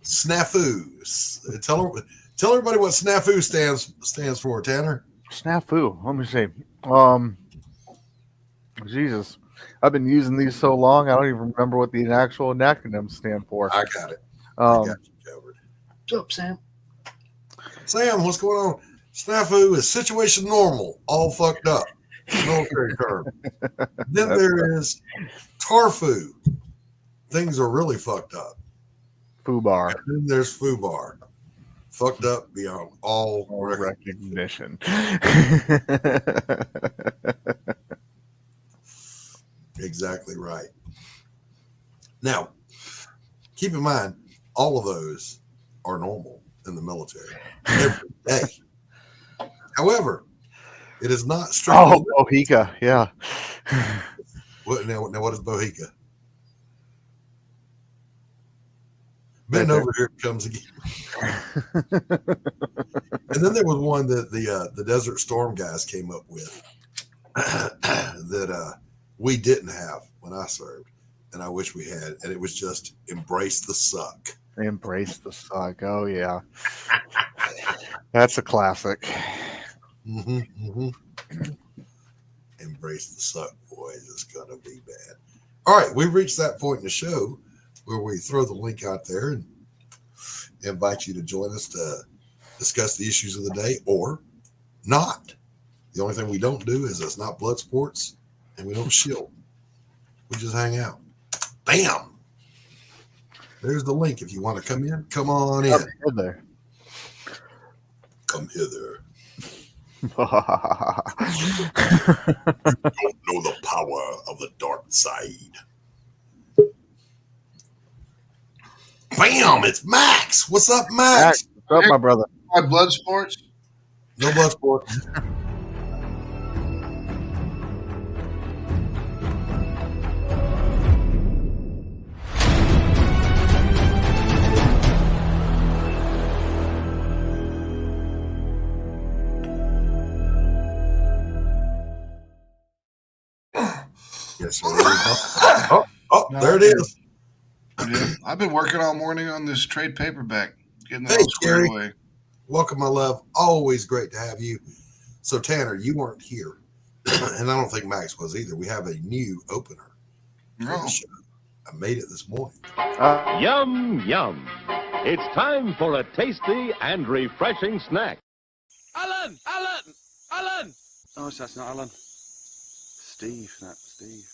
Snafus. Tell everybody what snafu stands for, Tanner. Snafu. Let me see. Jesus. I've been using these so long, I don't even remember what the actual acronyms stand for. I got it. I got you covered. What's up, Sam? Sam, what's going on? Snafu is situation normal, all fucked up. Military term. Then there is Tarfu. Things are really fucked up. Fubar. And then there's Fubar. Fucked up beyond all recognition. Exactly right. Now, keep in mind, all of those are normal in the military every day. However, it is not strictly. Oh, Bohica, yeah. What is Bohica? Bend over, here it comes again. And then there was one that the Desert Storm guys came up with that we didn't have when I served, and I wish we had, and it was just embrace the suck. Embrace the suck. Oh yeah, that's a classic. Embrace the suck, boys. It's gonna be bad. All right, we've reached that point in the show where we throw the link out there and invite you to join us to discuss the issues of the day or not. The only thing we don't do is it's not blood sports and we don't shield. We just hang out. Bam! There's the link. If you want to come in, come on in. Come hither. You don't know the power of the dark side. Bam! It's Max. What's up, Max? What's up, my brother? My blood sports? No blood sports. sir. There it is. Yeah, I've been working all morning on this trade paperback, getting it Hey, all squared Gary. away. Welcome, my love. Always great to have you. So, Tanner, you weren't here, and I don't think Max was either. We have a new opener for the show. I made it this morning. Yum, yum. It's time for a tasty and refreshing snack. Alan! Oh, that's not Alan. Steve. Steve!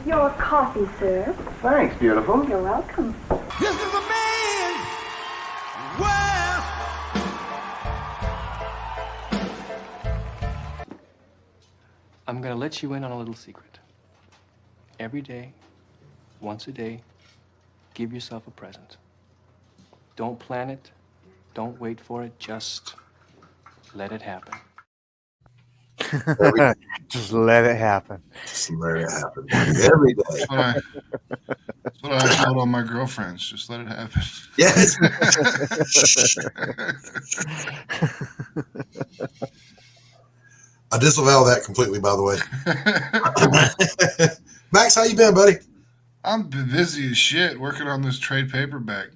Your coffee, sir. Thanks, beautiful. You're welcome. This is a man. Well, I'm going to let you in on a little secret. Every day, once a day, give yourself a present. Don't plan it. Don't wait for it. Just let it happen. Just let it happen. Just let it happen. Every day. That's what I told all my girlfriends. Just let it happen. Yes. I disavow that completely, by the way. Max, how you been, buddy? I'm busy as shit working on this trade paperback.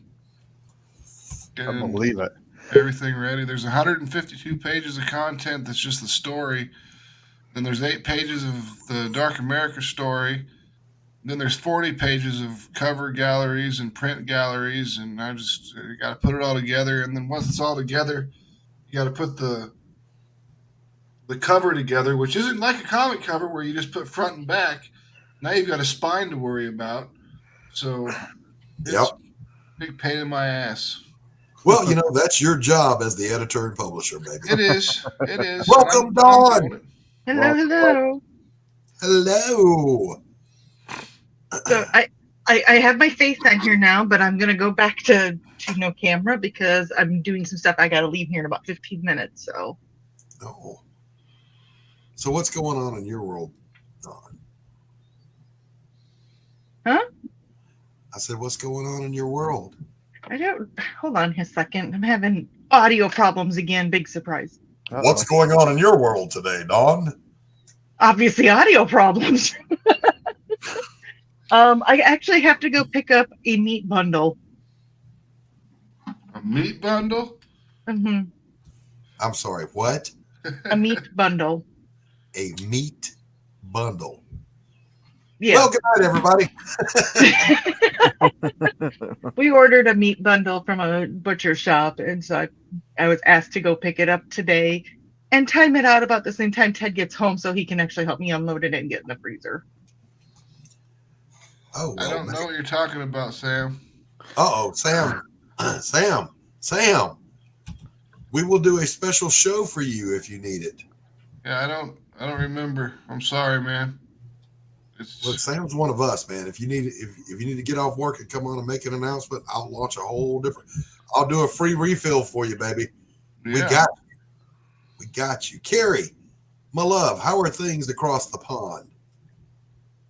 I don't believe it. Everything ready. There's 152 pages of content that's just the story. Then there's 8 pages of the Dark America story. Then there's 40 pages of cover galleries and print galleries, and I just got to put it all together. And then once it's all together, you got to put the cover together, which isn't like a comic cover where you just put front and back. Now you've got a spine to worry about. So it's a big pain in my ass. Well, you know, that's your job as the editor and publisher, baby. It is. It is. Welcome, Dawn. Hello. Hello. So I have my face on here now, but I'm going to go back to no camera because I'm doing some stuff. I got to leave here in about 15 minutes. So. Oh. So what's going on in your world, Dawn? Huh? I said, what's going on in your world? Hold on a second. I'm having audio problems again. Big surprise. What's going on in your world today, Dawn? Obviously audio problems. I actually have to go pick up a meat bundle. A meat bundle? Mm-hmm. I'm sorry, what? A meat bundle. A meat bundle. Yeah. Well, good night, everybody. We ordered a meat bundle from a butcher shop, and so I was asked to go pick it up today and time it out about the same time Ted gets home so he can actually help me unload it and get in the freezer. Oh, well, I don't know what you're talking about, Sam. Uh-oh, Sam. We will do a special show for you if you need it. Yeah, I don't remember. I'm sorry, man. Look, Sam's one of us, man. If you need to get off work and come on and make an announcement, I'll launch a whole different. I'll do a free refill for you, baby. Yeah. We got you. Carrie, my love, how are things across the pond?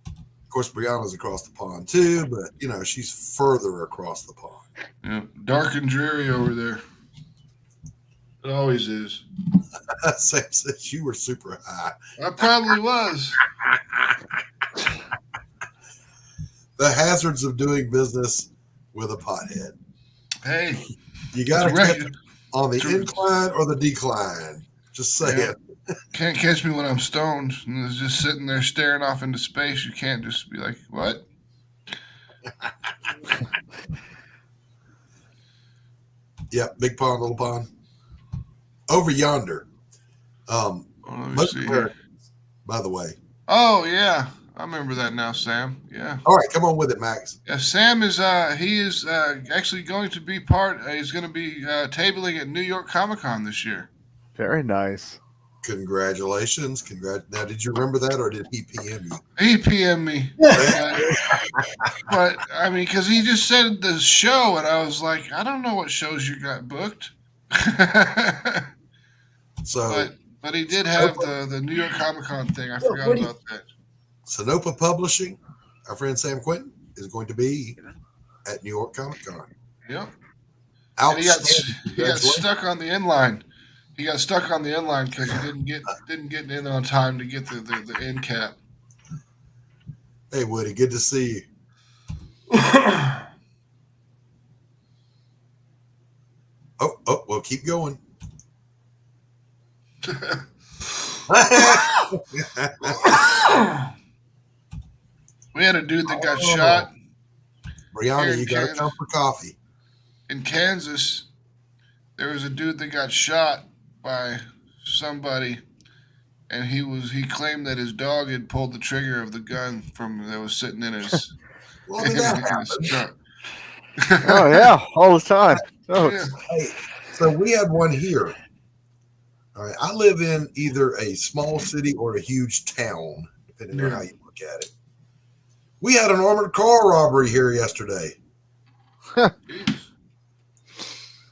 Of course, Brianna's across the pond too, but you know she's further across the pond. Yeah, dark and dreary over there. It always is. Sam says you were super high. I probably was. The hazards of doing business with a pothead. Hey, you got to get on the incline or the decline. Just saying. Yeah. Can't catch me when I'm stoned and it's just sitting there staring off into space. You can't just be like, what? Yep, big pond, little pond. Over yonder. Most Americans, by the way. Oh, yeah. I remember that now, Sam. Yeah. All right, come on with it, Max. Yeah, Sam is actually going to be he's going to be tabling at New York Comic Con this year. Very nice. Congratulations. Now, did you remember that or did he PM you? He PM'd me. But, I mean, because he just said the show, and I was like, I don't know what shows you got booked. But he did have the New York Comic Con thing. I forgot about that. Sonopa Publishing, our friend Sam Quinton, is going to be at New York Comic Con. Yep. And he got stuck on the inline. He got stuck on the inline because he didn't get in on time to get the end cap. Hey, Woody, good to see you. Oh, well, keep going. We had a dude that got shot. Brianna, you got to come for coffee. In Kansas, there was a dude that got shot by somebody, and he claimed that his dog had pulled the trigger of the gun that was sitting in his, in his truck. Oh yeah, all the time. Oh. Yeah. Hey, so we had one here. All right, I live in either a small city or a huge town, depending on how you look at it. We had an armored car robbery here yesterday.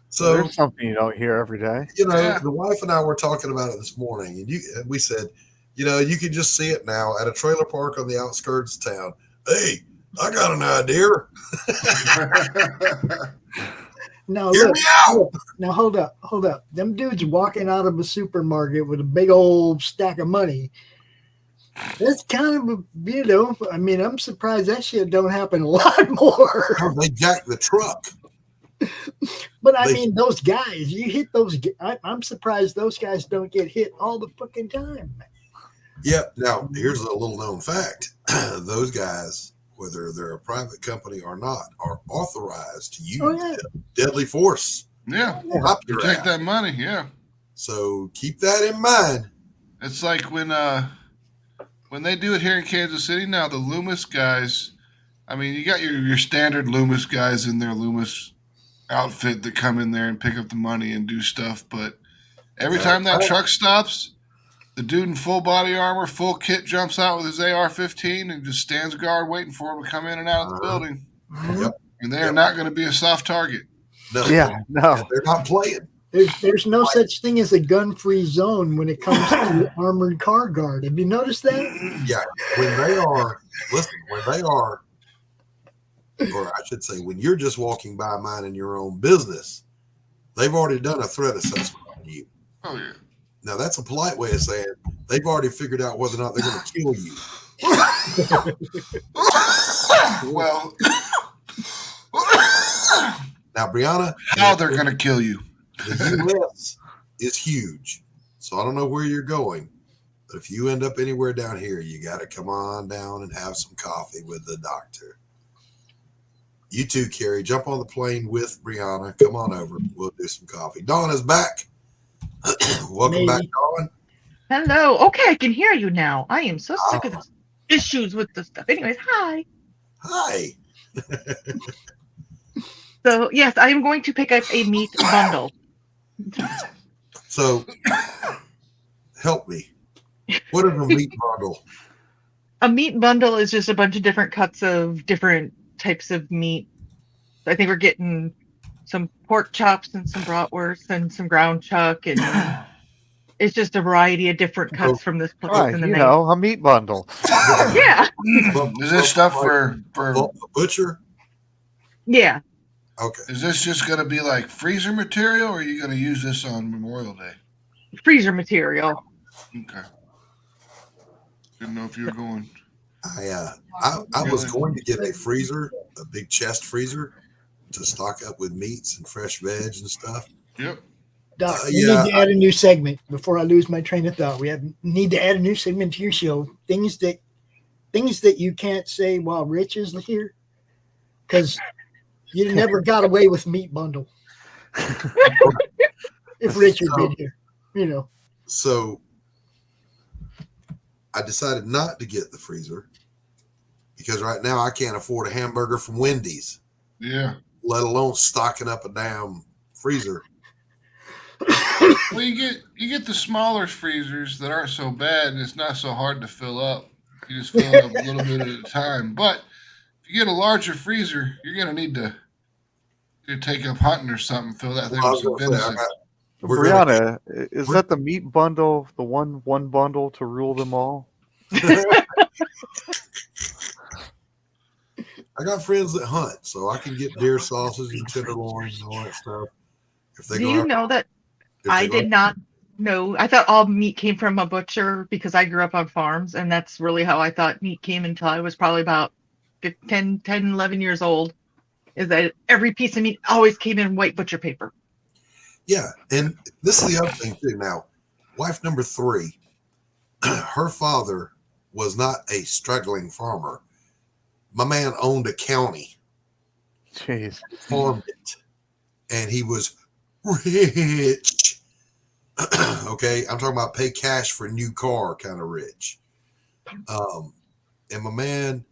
So there's something you don't hear every day. You know, the wife and I were talking about it this morning, and we said, you know, you can just see it now at a trailer park on the outskirts of town. Hey, I got an idea. Now Hear look, me out. now hold up. Them dudes walking out of a supermarket with a big old stack of money. That's kind of you know. I mean, I'm surprised that shit don't happen a lot more. They jacked the truck. But I mean, those guys, you hit those. I'm surprised those guys don't get hit all the fucking time. Yep. Now, here's a little known fact. Those guys, whether they're a private company or not, are authorized to use deadly force. Yeah. To take that money. Yeah. So keep that in mind. It's like when they do it here in Kansas City now, the Loomis guys, I mean, you got your standard Loomis guys in their Loomis outfit that come in there and pick up the money and do stuff. But every time that truck stops, the dude in full body armor, full kit jumps out with his AR-15 and just stands guard waiting for him to come in and out of the building. Yep. And they are not going to be a soft target. No. Yeah, no. They're not playing. There's no such thing as a gun-free zone when it comes to armored car guard. Have you noticed that? Yeah. When they are, or I should say, when you're just walking by minding your own business, they've already done a threat assessment on you. Oh, yeah. Now, that's a polite way of saying they've already figured out whether or not they're going to kill you. Well, now, Brianna, how they're going to kill you. The U.S. is huge, so I don't know where you're going, but if you end up anywhere down here, you got to come on down and have some coffee with the doctor. You too, Carrie. Jump on the plane with Brianna. Come on over. We'll do some coffee. Dawn is back. Welcome back, Dawn. Hello. Okay, I can hear you now. I am so sick of this issues with this stuff. Anyways, hi. Hi. So, yes, I am going to pick up a meat bundle. So, help me. What is a meat bundle? A meat bundle is just a bunch of different cuts of different types of meat. I think we're getting some pork chops and some bratwurst and some ground chuck, and it's just a variety of different cuts from this place. Right, you know, a meat bundle. Yeah. Is this stuff for a butcher? Yeah. Okay. Is this just going to be like freezer material, or are you going to use this on Memorial Day? Freezer material. Okay. Didn't know if you were going. I was going to get a freezer, a big chest freezer, to stock up with meats and fresh veg and stuff. Yep. Doc, we need to add a new segment before I lose my train of thought. We need to add a new segment to your show. Things that you can't say while Rich is here, because you never got away with meat bundle. If Richard been here, you know. So I decided not to get the freezer because right now I can't afford a hamburger from Wendy's. Yeah. Let alone stocking up a damn freezer. Well, you get the smaller freezers that aren't so bad, and it's not so hard to fill up. You just fill it up a little bit at a time. But if you get a larger freezer, you're gonna need to take up hunting or something. Fill that thing with some venison. Brianna, is that the meat bundle, the one bundle to rule them all? I got friends that hunt, so I can get deer sausage and tenderloins and all that stuff. If they Do go you out- know that if I they go did not know? I thought all meat came from a butcher because I grew up on farms, and that's really how I thought meat came until I was probably about 10, 11 years old. Is that every piece of meat always came in white butcher paper. Yeah, and this is the other thing too. Now, wife number 3, her father was not a struggling farmer. My man owned a county, Jeez. farmed it, and he was rich. Okay, I'm talking about pay cash for a new car kind of rich. And my man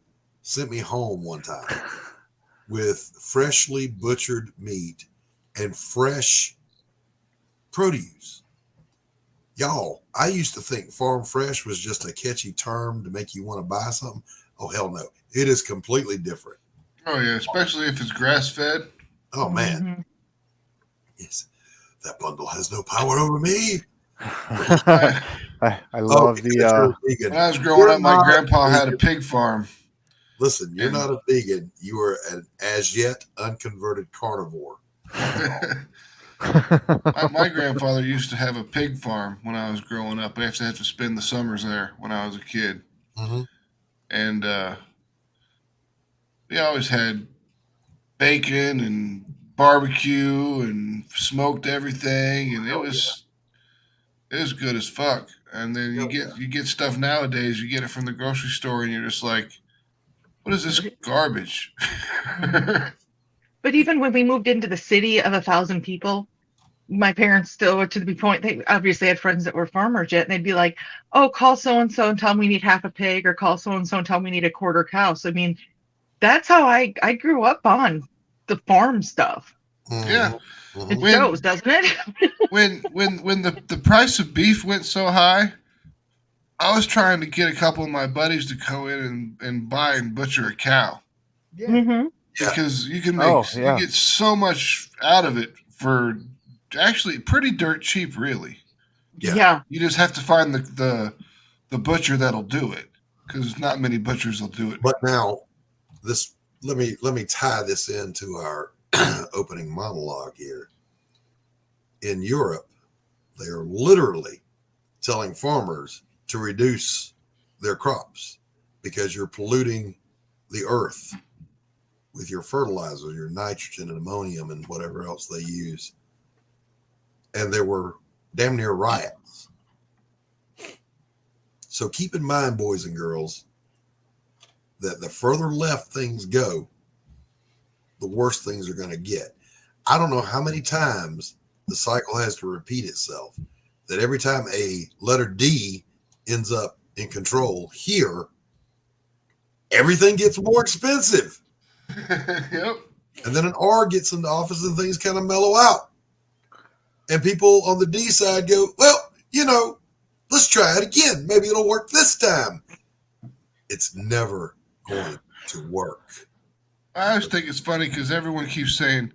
sent me home one time with freshly butchered meat and fresh produce. Y'all, I used to think farm fresh was just a catchy term to make you want to buy something. Oh, hell no. It is completely different. Oh, yeah, especially if it's grass-fed. Oh, man. Yes. That bundle has no power over me. I love the. When I was growing up, my grandpa had a pig farm. Listen, you're not a vegan. You are an as yet unconverted carnivore. My grandfather used to have a pig farm when I was growing up. I used to have to spend the summers there when I was a kid. Mm-hmm. And we always had bacon and barbecue and smoked everything, and it was good as fuck. And then you get stuff nowadays, you get it from the grocery store, and you're just like, what is this garbage? But even when we moved into the city of 1,000 people, my parents still, to the point, they obviously had friends that were farmers yet, and they'd be like, oh, call so-and-so and tell them we need half a pig, or call so-and-so and tell them we need a quarter cow. So, I mean, that's how I grew up on the farm stuff. Yeah. It shows, doesn't it? when the price of beef went so high, I was trying to get a couple of my buddies to go in and buy and butcher a cow. Yeah. Mm-hmm. Because you can make you get so much out of it for actually pretty dirt cheap, really. Yeah. You just have to find the butcher that'll do it, because not many butchers will do it. But now, let me tie this into our opening monologue here. In Europe, they are literally telling farmers to reduce their crops because you're polluting the earth with your fertilizer, your nitrogen and ammonium and whatever else they use. And there were damn near riots. So keep in mind, boys and girls, that the further left things go, the worse things are going to get. I don't know how many times the cycle has to repeat itself, that every time a letter D ends up in control here, everything gets more expensive. Yep. And then an R gets into office and things kind of mellow out. And people on the D side go, well, let's try it again. Maybe it'll work this time. It's never going to work. I always think it's funny because everyone keeps saying,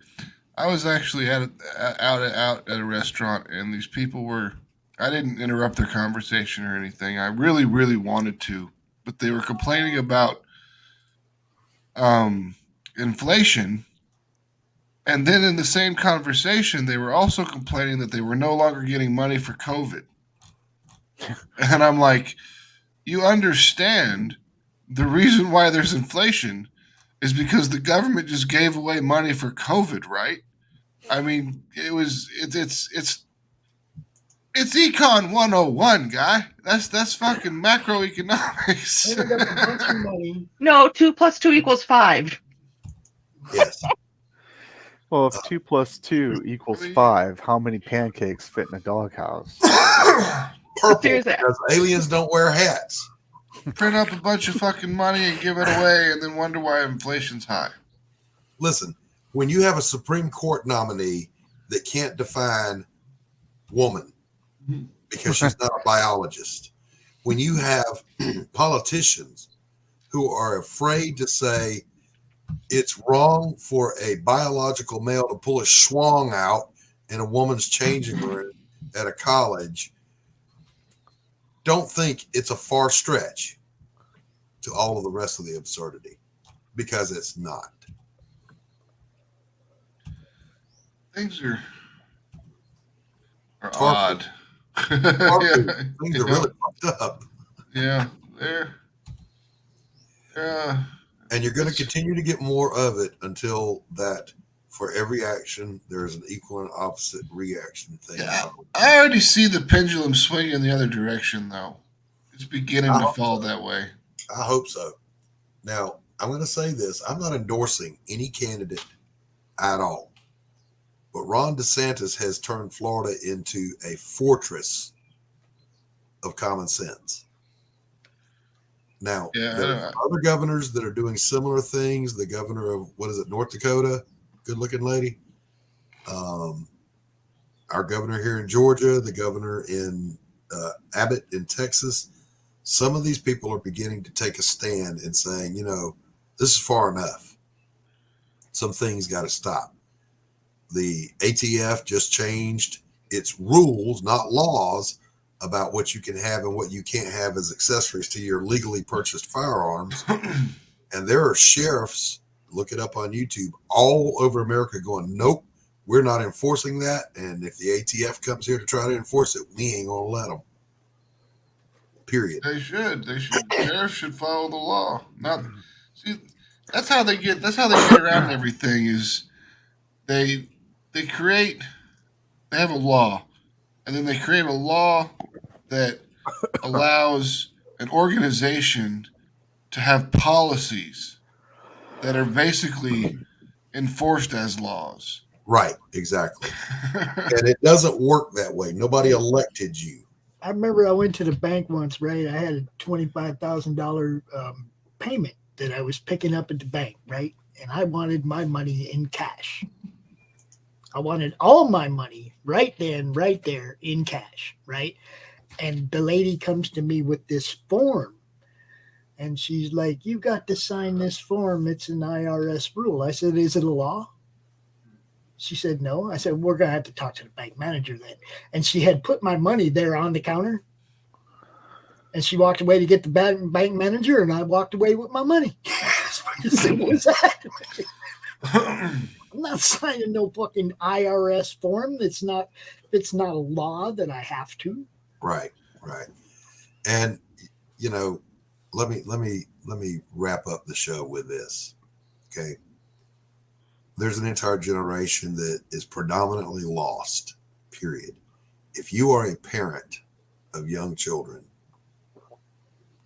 I was actually out at a restaurant, and these people were, I didn't interrupt their conversation or anything. I really, really wanted to, but they were complaining about inflation. And then in the same conversation, they were also complaining that they were no longer getting money for COVID. And I'm like, you understand the reason why there's inflation is because the government just gave away money for COVID, right? I mean, it's Econ 101, guy. That's fucking macroeconomics. No, 2 + 2 = 5. Yes. Well, if 2 + 2 = 5, how many pancakes fit in a doghouse? Purple, because aliens don't wear hats. Print up a bunch of fucking money and give it away, and then wonder why inflation's high. Listen, when you have a Supreme Court nominee that can't define woman because she's not a biologist, when you have politicians who are afraid to say it's wrong for a biological male to pull a schwang out in a woman's changing room at a college, don't think it's a far stretch to all of the rest of the absurdity, because it's not. Things are Or odd. Yeah. Things are really fucked up. Yeah, they're and you're going to continue to get more of it until that for every action there's an equal and opposite reaction thing. Yeah, I already see the pendulum swinging in the other direction, though. It's beginning to fall that way. I hope so. Now, I'm going to say this. I'm not endorsing any candidate at all. But Ron DeSantis has turned Florida into a fortress of common sense. Now, there are other governors that are doing similar things. The governor of, North Dakota? Good-looking lady. Our governor here in Georgia, the governor in Abbott in Texas. Some of these people are beginning to take a stand and saying, this is far enough. Some things got to stop. The ATF just changed its rules, not laws, about what you can have and what you can't have as accessories to your legally purchased firearms. And there are sheriffs, look it up on YouTube, all over America going, nope, we're not enforcing that. And if the ATF comes here to try to enforce it, we ain't going to let them. Period. They should. Sheriffs should follow the law. That's how they get around everything is they have a law, and then they create a law that allows an organization to have policies that are basically enforced as laws. Right, exactly. And it doesn't work that way. Nobody elected you. I remember I went to the bank once, right? I had a $25,000 payment that I was picking up at the bank, right? And I wanted my money in cash. I wanted all my money right there in cash, right? And the lady comes to me with this form. And she's like, you got to sign this form. It's an IRS rule. I said, is it a law? She said, no. I said, we're going to have to talk to the bank manager then. And she had put my money there on the counter. And she walked away to get the bank manager, and I walked away with my money. As simple as that. I'm not signing no fucking IRS form. It's not a law that I have to. Right. And let me wrap up the show with this. Okay. There's an entire generation that is predominantly lost, period. If you are a parent of young children,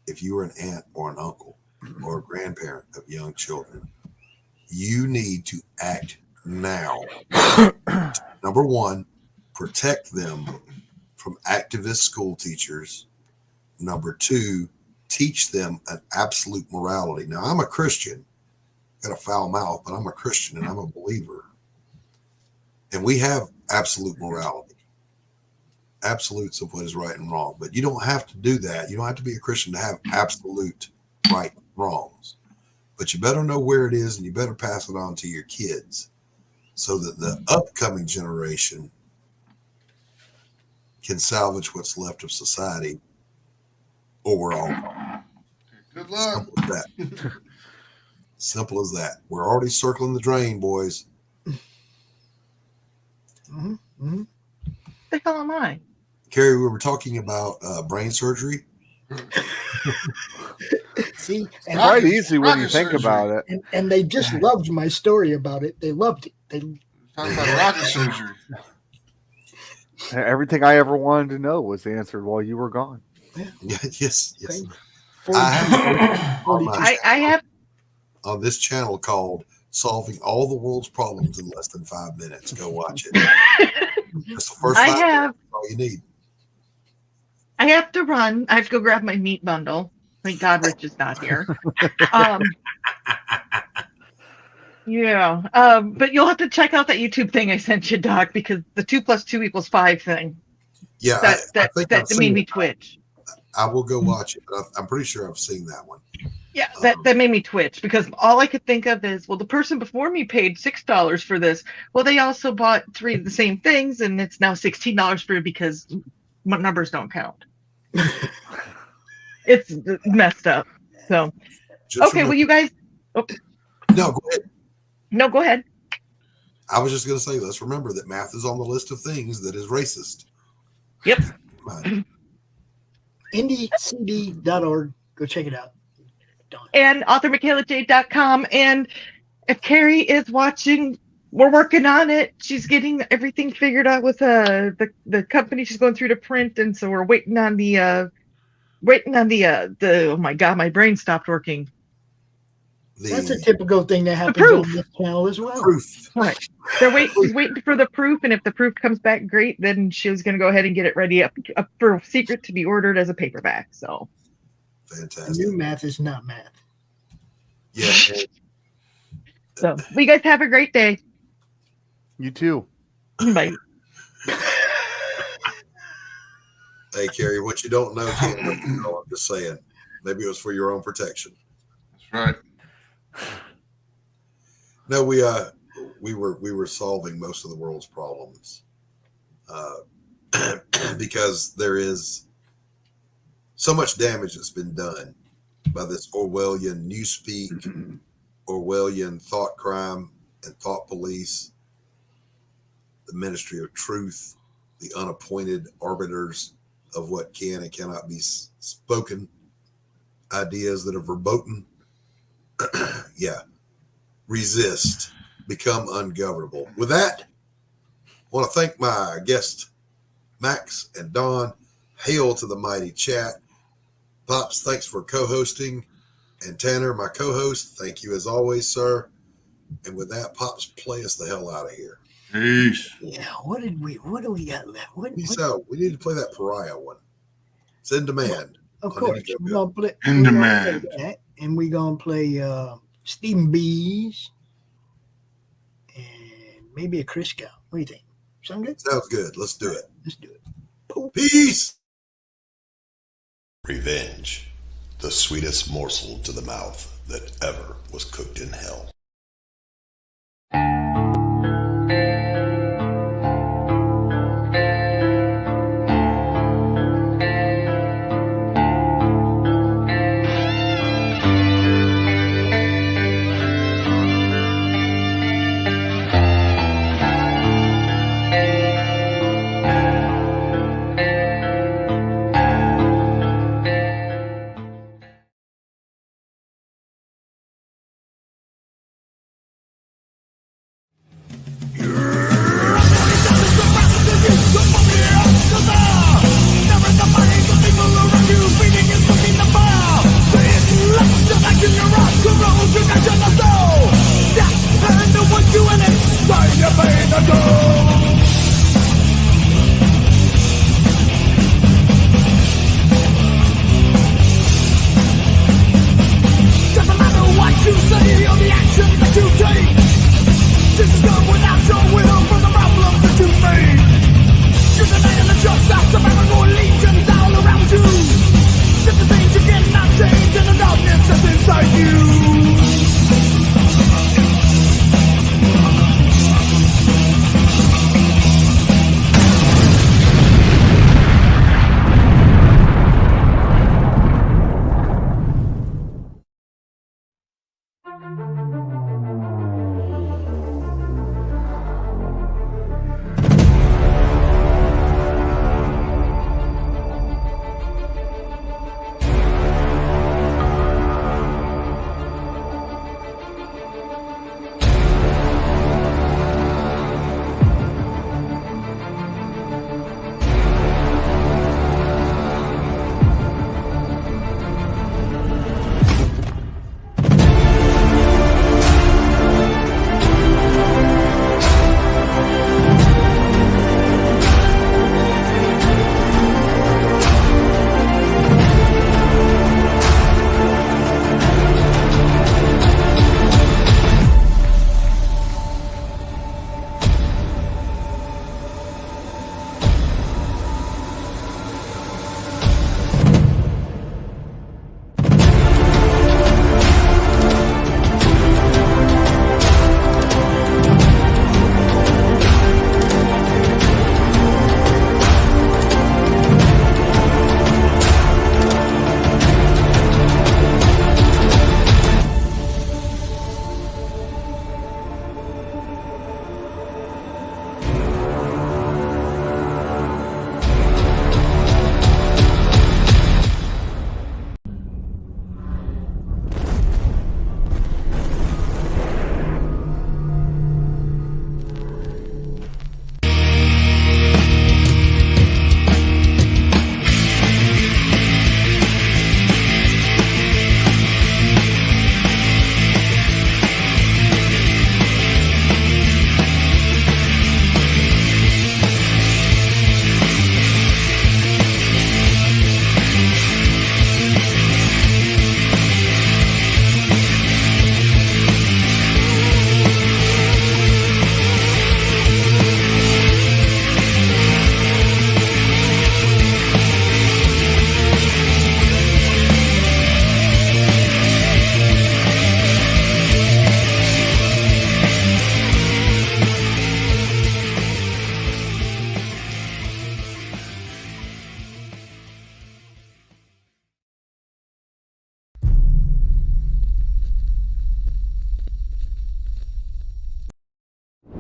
if you are an aunt or an uncle or a grandparent of young children, you need to act now. Number one, protect them from activist school teachers. Number two, teach them an absolute morality. Now, I'm a Christian. Got a foul mouth, but I'm a Christian and I'm a believer. And we have absolute morality, absolutes of what is right and wrong. But you don't have to do that. You don't have to be a Christian to have absolute right and wrongs. But you better know where it is, and you better pass it on to your kids so that the upcoming generation can salvage what's left of society overall. Good luck. Simple as that. Simple as that. We're already circling the drain, boys. Mm-hmm. The hell am I? Carrie, we were talking about brain surgery. See, and quite easy when you think about it. And they just loved my story about it. They loved it. They talking about rocket surgery. Everything I ever wanted to know was answered while you were gone. Yeah, yes. Okay. I have on this channel called Solving All the World's Problems in Less Than 5 Minutes. Go watch it. That's the first 5 minutes. That's all you need. I have to run. I have to go grab my meat bundle. Thank God Rich is not here. Yeah. But you'll have to check out that YouTube thing I sent you, Doc, because the 2 + 2 = 5 thing. Yeah. That made me twitch. I will go watch it, but I'm pretty sure I've seen that one. Yeah, that made me twitch because all I could think of is, well, the person before me paid $6 for this. Well, they also bought 3 of the same things, and it's now $16 for it because numbers don't count. It's messed up. So, okay, well, you guys. Oh. No, go ahead. No, go ahead. I was just going to say, let's remember that math is on the list of things that is racist. Yep. IndieCD.org. Go check it out. And authormichaelaj.com. And if Carrie is watching, we're working on it. She's getting everything figured out with the company she's going through to print, and so we're waiting on the oh my god, my brain stopped working. That's a typical thing that happens on this channel as well. Right. She's waiting for the proof, and if the proof comes back great, then she's going to go ahead and get it ready up for Secret to be ordered as a paperback. So fantastic. New math is not math. Yeah. So you guys have a great day. You too. Bye. Hey, Carrie, what you don't know can't let you know. I'm just saying. Maybe it was for your own protection. That's right. No, we were solving most of the world's problems because there is so much damage that's been done by this Orwellian newspeak, Orwellian thought crime and thought police, the Ministry of Truth, the unappointed arbiters of what can and cannot be spoken, ideas that are verboten. Yeah. Resist, become ungovernable. With that, I want to thank my guests, Max and Don. Hail to the mighty chat. Pops, thanks for co-hosting. And Tanner, my co-host, thank you as always, sir. And with that, Pops, play us the hell out of here. Peace. Yeah, what do we got left? So we need to play that Pariah one. It's in demand. Of course. We're gonna play, In demand. play that, and we're going to play Steam Bees and maybe a Christgau. What do you think? Sound good? Sounds good. Let's do it. Let's do it. Peace. Revenge, the sweetest morsel to the mouth that ever was cooked in hell.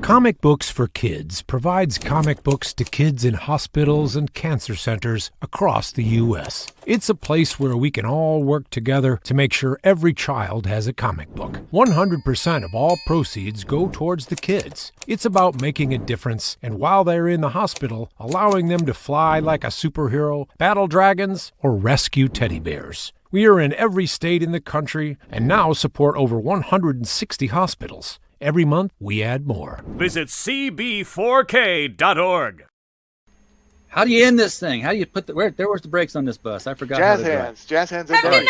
Comic Books for Kids provides comic books to kids in hospitals and cancer centers across the U.S. It's a place where we can all work together to make sure every child has a comic book. 100% of all proceeds go towards the kids. It's about making a difference, and while they're in the hospital, allowing them to fly like a superhero, battle dragons, or rescue teddy bears. We are in every state in the country and now support over 160 hospitals. Every month, we add more. Visit cb4k.org. How do you end this thing? How do you put the where's the brakes on this bus? I forgot. Jazz how to drive. hands. Jazz hands are great.